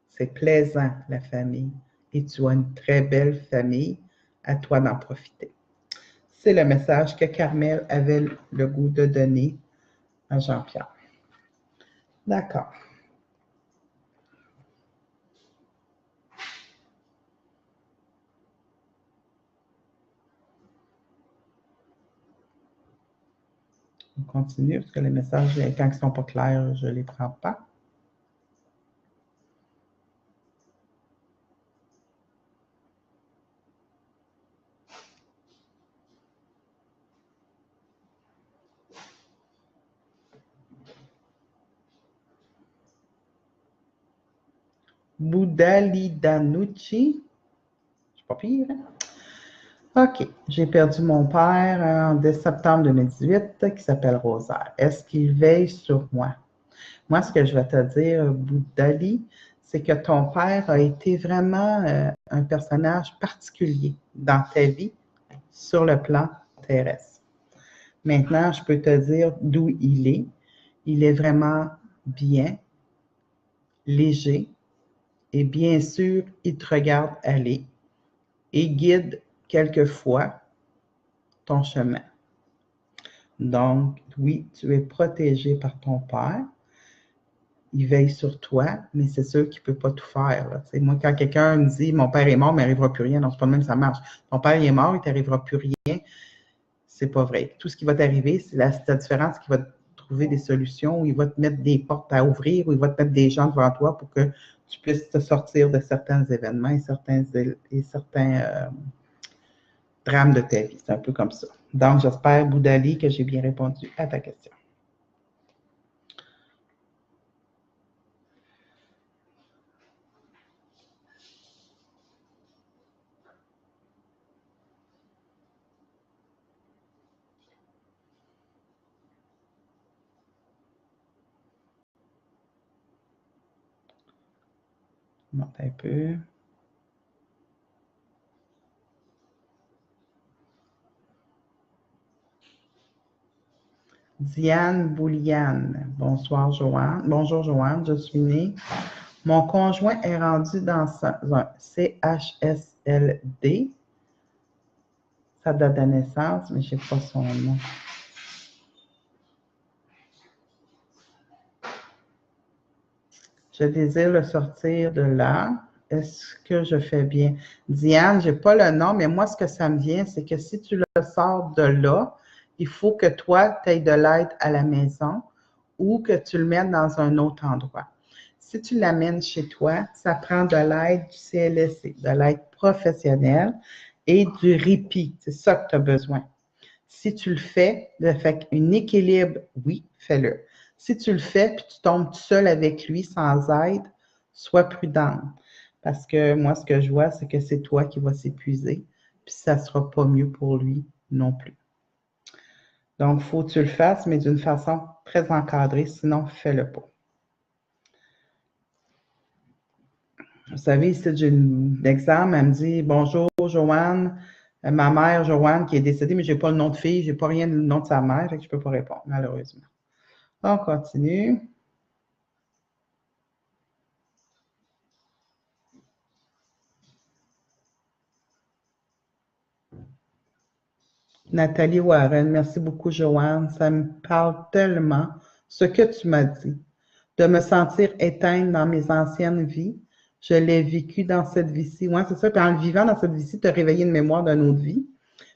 c'est plaisant, la famille, et tu as une très belle famille, à toi d'en profiter. C'est le message que Carmel avait le goût de donner à Jean-Pierre. D'accord. On continue parce que les messages, quand ils ne sont pas clairs, je ne les prends pas. Boudali Danucci. C'est pas pire. OK. J'ai perdu mon père en septembre 2018 qui s'appelle Rosaire. Est-ce qu'il veille sur moi? Moi, ce que je vais te dire, Boudali, c'est que ton père a été vraiment un personnage particulier dans ta vie sur le plan terrestre. Maintenant, je peux te dire d'où il est. Il est vraiment bien, léger, et bien sûr, il te regarde aller. et guide quelquefois ton chemin. Donc, oui, tu es protégé par ton Père. Il veille sur toi, mais c'est sûr qu'il ne peut pas tout faire. Là. Moi, quand quelqu'un me dit « Mon père est mort, mais il n'arrivera plus rien », non, c'est pas de même que ça marche. Ton père est mort, il ne t'arrivera plus rien. C'est pas vrai. Tout ce qui va t'arriver, c'est la différence qui va te trouver des solutions, où il va te mettre des portes à ouvrir, où il va te mettre des gens devant toi pour que tu puisses te sortir de certains événements et certains drames de ta vie. C'est un peu comme ça. Donc, j'espère, Boudali, que j'ai bien répondu à ta question. Je monte un peu. Diane Bouliane. Bonsoir, Joanne. Bonjour, Joanne. Je suis née. Mon conjoint est rendu dans un CHSLD. Sa date de naissance, mais je n'ai pas son nom. Je désire le sortir de là. Est-ce que je fais bien? Diane, je n'ai pas le nom, mais moi, ce que ça me vient, c'est que si tu le sors de là, il faut que toi, tu aies de l'aide à la maison ou que tu le mettes dans un autre endroit. Si tu l'amènes chez toi, ça prend de l'aide du CLSC, de l'aide professionnelle et du répit. C'est ça que tu as besoin. Si tu le fais, un équilibre, oui, fais-le. Si tu le fais puis tu tombes tout seul avec lui sans aide, sois prudente. Parce que moi, ce que je vois, c'est que c'est toi qui vas s'épuiser, puis ça ne sera pas mieux pour lui non plus. Donc, il faut que tu le fasses, mais d'une façon très encadrée, sinon, fais-le pas. Vous savez, ici, j'ai un exemple, elle me dit « Bonjour, Joanne, ma mère, Joanne, qui est décédée, mais je n'ai pas le nom de fille, je n'ai pas rien le nom de sa mère, fait que je ne peux pas répondre, malheureusement. » On continue. Nathalie Warren, merci beaucoup, Joanne. Ça me parle tellement, ce que tu m'as dit, de me sentir éteinte dans mes anciennes vies. Je l'ai vécu dans cette vie-ci. Oui, c'est ça. Puis en le vivant dans cette vie-ci, tu as réveillé une mémoire d'une autre vie.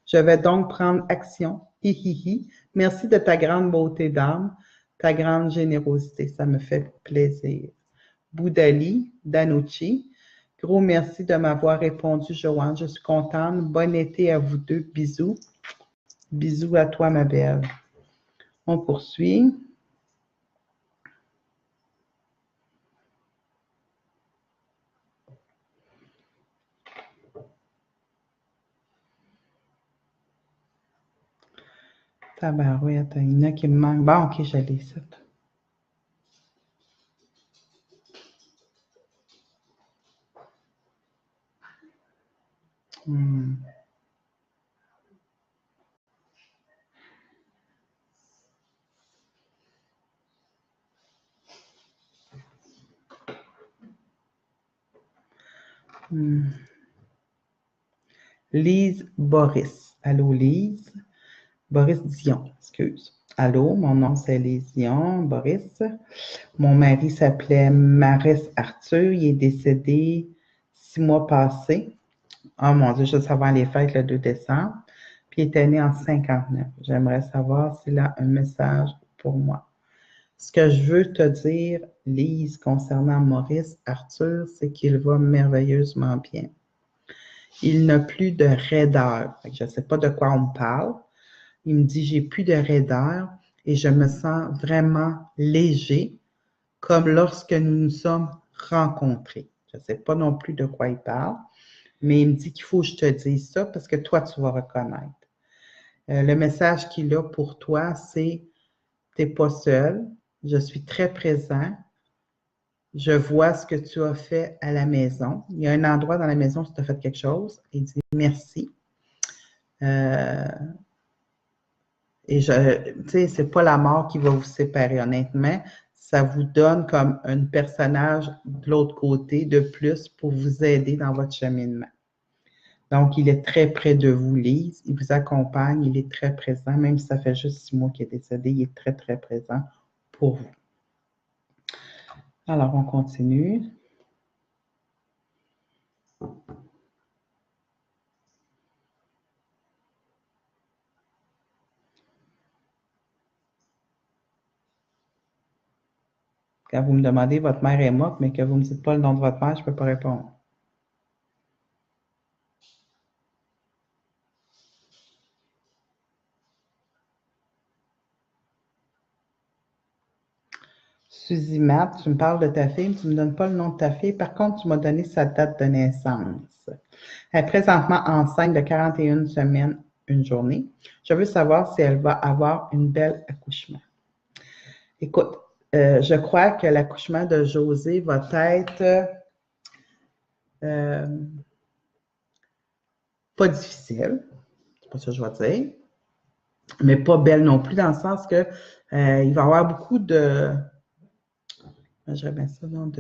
Je vais donc prendre action. Hi, hi, hi. Merci de ta grande beauté d'âme, ta grande générosité. Ça me fait plaisir. Boudali, Danucci, gros merci de m'avoir répondu, Joanne. Je suis contente. Bon été à vous deux. Bisous. Bisous à toi, ma belle. On poursuit. Tabarouette, il y en a qui me manquent. Bon, OK, je l'ai, ça. Lise Boris. Allô, Lise? Boris Dion, excuse. Allô, mon nom c'est Lise Dion, Boris. Mon mari s'appelait Maris Arthur. Il est décédé 6 mois passés. Oh mon Dieu, juste avant les fêtes, le 2 décembre. Puis il était né en 59. J'aimerais savoir s'il a un message pour moi. Ce que je veux te dire, Lise, concernant Maurice Arthur, c'est qu'il va merveilleusement bien. Il n'a plus de raideur. Je ne sais pas de quoi on me parle. Il me dit, j'ai plus de raideur et je me sens vraiment léger, comme lorsque nous nous sommes rencontrés. Je ne sais pas non plus de quoi il parle, mais il me dit qu'il faut que je te dise ça parce que toi, tu vas reconnaître. Le message qu'il a pour toi, c'est « tu n'es pas seul, je suis très présent, je vois ce que tu as fait à la maison. » Il y a un endroit dans la maison où tu as fait quelque chose. Il dit « merci ». Et tu sais, c'est pas la mort qui va vous séparer, honnêtement. Ça vous donne comme un personnage de l'autre côté de plus pour vous aider dans votre cheminement. Donc, il est très près de vous, Lise. Il vous accompagne, il est très présent. Même si ça fait juste 6 mois qu'il est décédé, il est très, très présent pour vous. Alors, on continue. Quand vous me demandez votre mère est morte, mais que vous ne me dites pas le nom de votre mère, je ne peux pas répondre. Suzy Matt, tu me parles de ta fille, mais tu ne me donnes pas le nom de ta fille. Par contre, tu m'as donné sa date de naissance. Elle est présentement enceinte de 41 semaines, une journée. Je veux savoir si elle va avoir une belle accouchement. Écoute, je crois que l'accouchement de José va être pas difficile, c'est pas ça que je vais dire, mais pas belle non plus, dans le sens que il va y avoir beaucoup de, je dirais bien ça, non,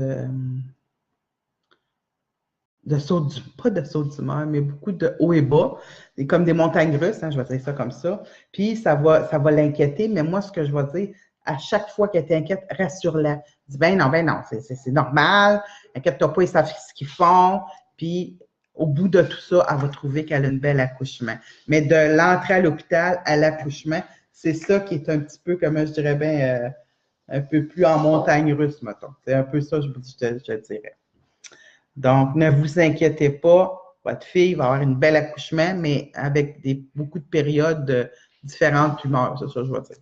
pas de saut d'humeur, mais beaucoup de haut et bas, et comme des montagnes russes, hein, je vais dire ça comme ça. Puis ça va l'inquiéter, mais moi, ce que je vais dire, à chaque fois qu'elle t'inquiète, rassure-la. Dis, ben non, c'est normal, inquiète-toi pas, ils savent ce qu'ils font. Puis au bout de tout ça, elle va trouver qu'elle a une belle accouchement. Mais de l'entrée à l'hôpital à l'accouchement, c'est ça qui est un petit peu, comme je dirais bien, un peu plus en montagne russe, mettons. C'est un peu ça, je dirais. Donc, ne vous inquiétez pas, votre fille va avoir une belle accouchement, mais avec beaucoup de périodes de différentes humeurs, c'est ça que je vais dire.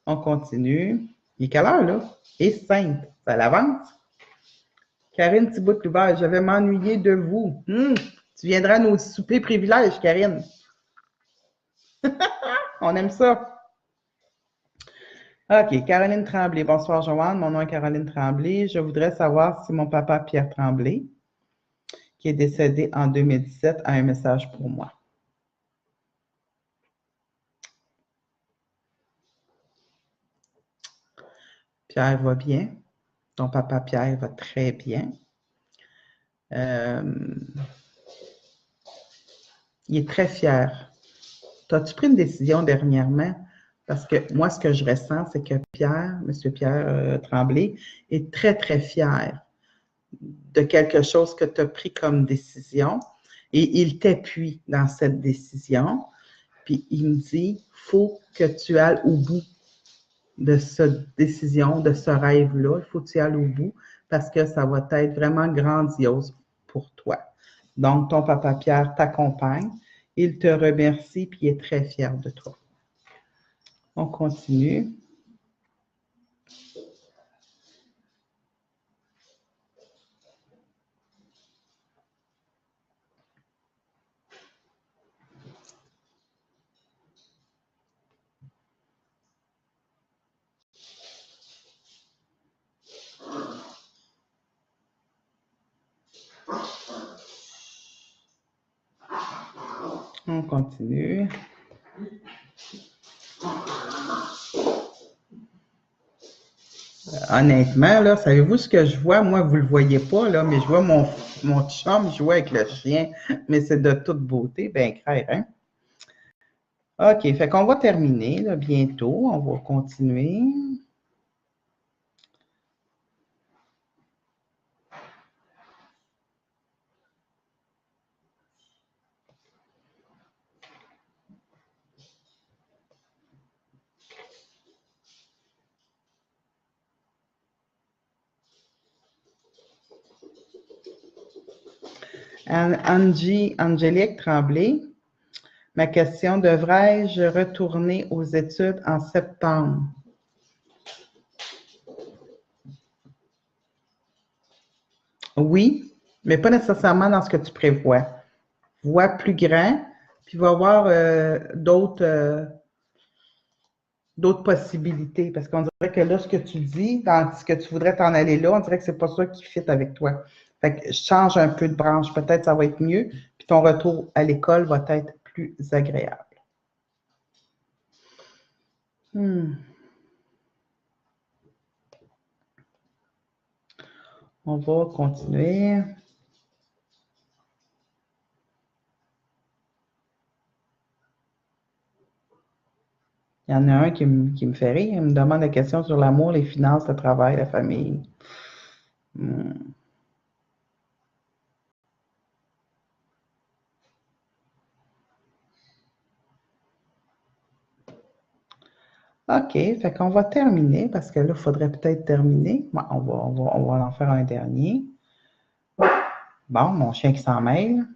On continue. Il est quelle heure, là? Et simple. Ça l'avance. Karine Thibault-Lubert, je vais m'ennuyer de vous. Tu viendras à nos soupers privilèges, Karine. On aime ça. OK, Caroline Tremblay. Bonsoir, Joanne. Mon nom est Caroline Tremblay. Je voudrais savoir si mon papa Pierre Tremblay, qui est décédé en 2017, a un message pour moi. Pierre va bien. Ton papa Pierre va très bien. Il est très fier. T'as-tu pris une décision dernièrement? Parce que moi, ce que je ressens, c'est que Pierre, M. Pierre Tremblay, est très, très fier de quelque chose que tu as pris comme décision et il t'appuie dans cette décision. Puis il me dit, il faut que tu ailles au bout de cette décision, de ce rêve-là. Il faut que tu ailles au bout parce que ça va être vraiment grandiose pour toi. Donc, ton papa Pierre t'accompagne. Il te remercie puis il est très fier de toi. On continue. On continue. Honnêtement, là, savez-vous ce que je vois? Moi, vous ne le voyez pas, là, mais je vois mon chum jouer avec le chien, mais c'est de toute beauté, bien clair, hein? OK, fait qu'on va terminer, là, bientôt. On va continuer. Angélique Tremblay, ma question, devrais-je retourner aux études en septembre? Oui, mais pas nécessairement dans ce que tu prévois. Vois plus grand, puis va voir d'autres possibilités. Parce qu'on dirait que là, ce que tu dis, dans ce que tu voudrais t'en aller là, on dirait que c'est pas ça qui fit avec toi. Fait que change un peu de branche. Peut-être ça va être mieux, puis ton retour à l'école va être plus agréable. On va continuer. y en a un qui me fait rire. Il me demande des questions sur l'amour, les finances, le travail, la famille. OK, fait qu'on va terminer parce que là, il faudrait peut-être terminer. Bon, on va en faire un dernier. Bon, mon chien qui s'en mêle.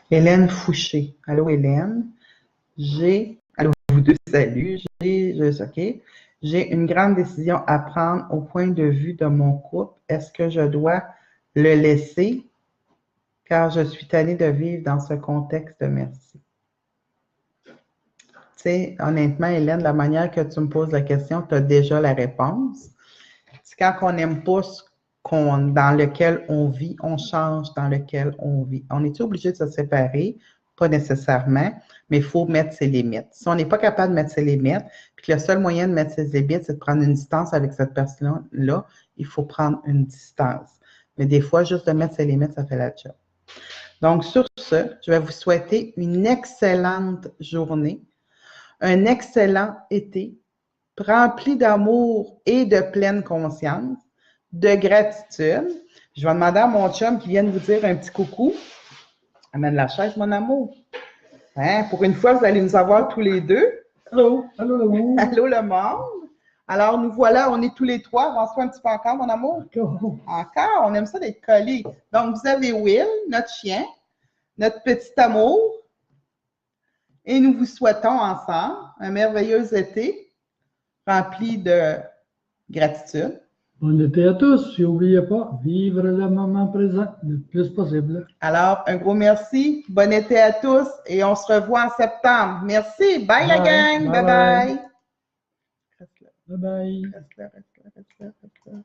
Hélène Fouché. Allô, Hélène. Allô, vous deux, salut. OK. J'ai une grande décision à prendre au point de vue de mon couple. Est-ce que je dois le laisser? Car je suis tannée de vivre dans ce contexte. Merci. Tu sais, honnêtement, Hélène, la manière que tu me poses la question, tu as déjà la réponse. C'est quand on n'aime pas dans lequel on vit, on change dans lequel on vit. On est obligé de se séparer? Pas nécessairement, mais il faut mettre ses limites. Si on n'est pas capable de mettre ses limites, puis que le seul moyen de mettre ses limites, c'est de prendre une distance avec cette personne-là, il faut prendre une distance. Mais des fois, juste de mettre ses limites, ça fait la job. Donc, sur ce, je vais vous souhaiter une excellente journée, un excellent été, rempli d'amour et de pleine conscience, de gratitude. Je vais demander à mon chum qui vienne vous dire un petit coucou. Amène la chaise, mon amour. Hein? Pour une fois, vous allez nous avoir tous les deux. Allô, allô le monde. Allô le monde. Alors, nous voilà, on est tous les trois. Avance-toi un petit peu encore, mon amour. Encore, on aime ça d'être collés. Donc, vous avez Will, notre chien, notre petit amour. Et nous vous souhaitons ensemble un merveilleux été rempli de gratitude. Bon été à tous. Et n'oubliez pas, vivre le moment présent le plus possible. Alors, un gros merci. Bon été à tous et on se revoit en septembre. Merci. Bye la gang. Bye bye. Bye bye. Reste là, reste là, reste là.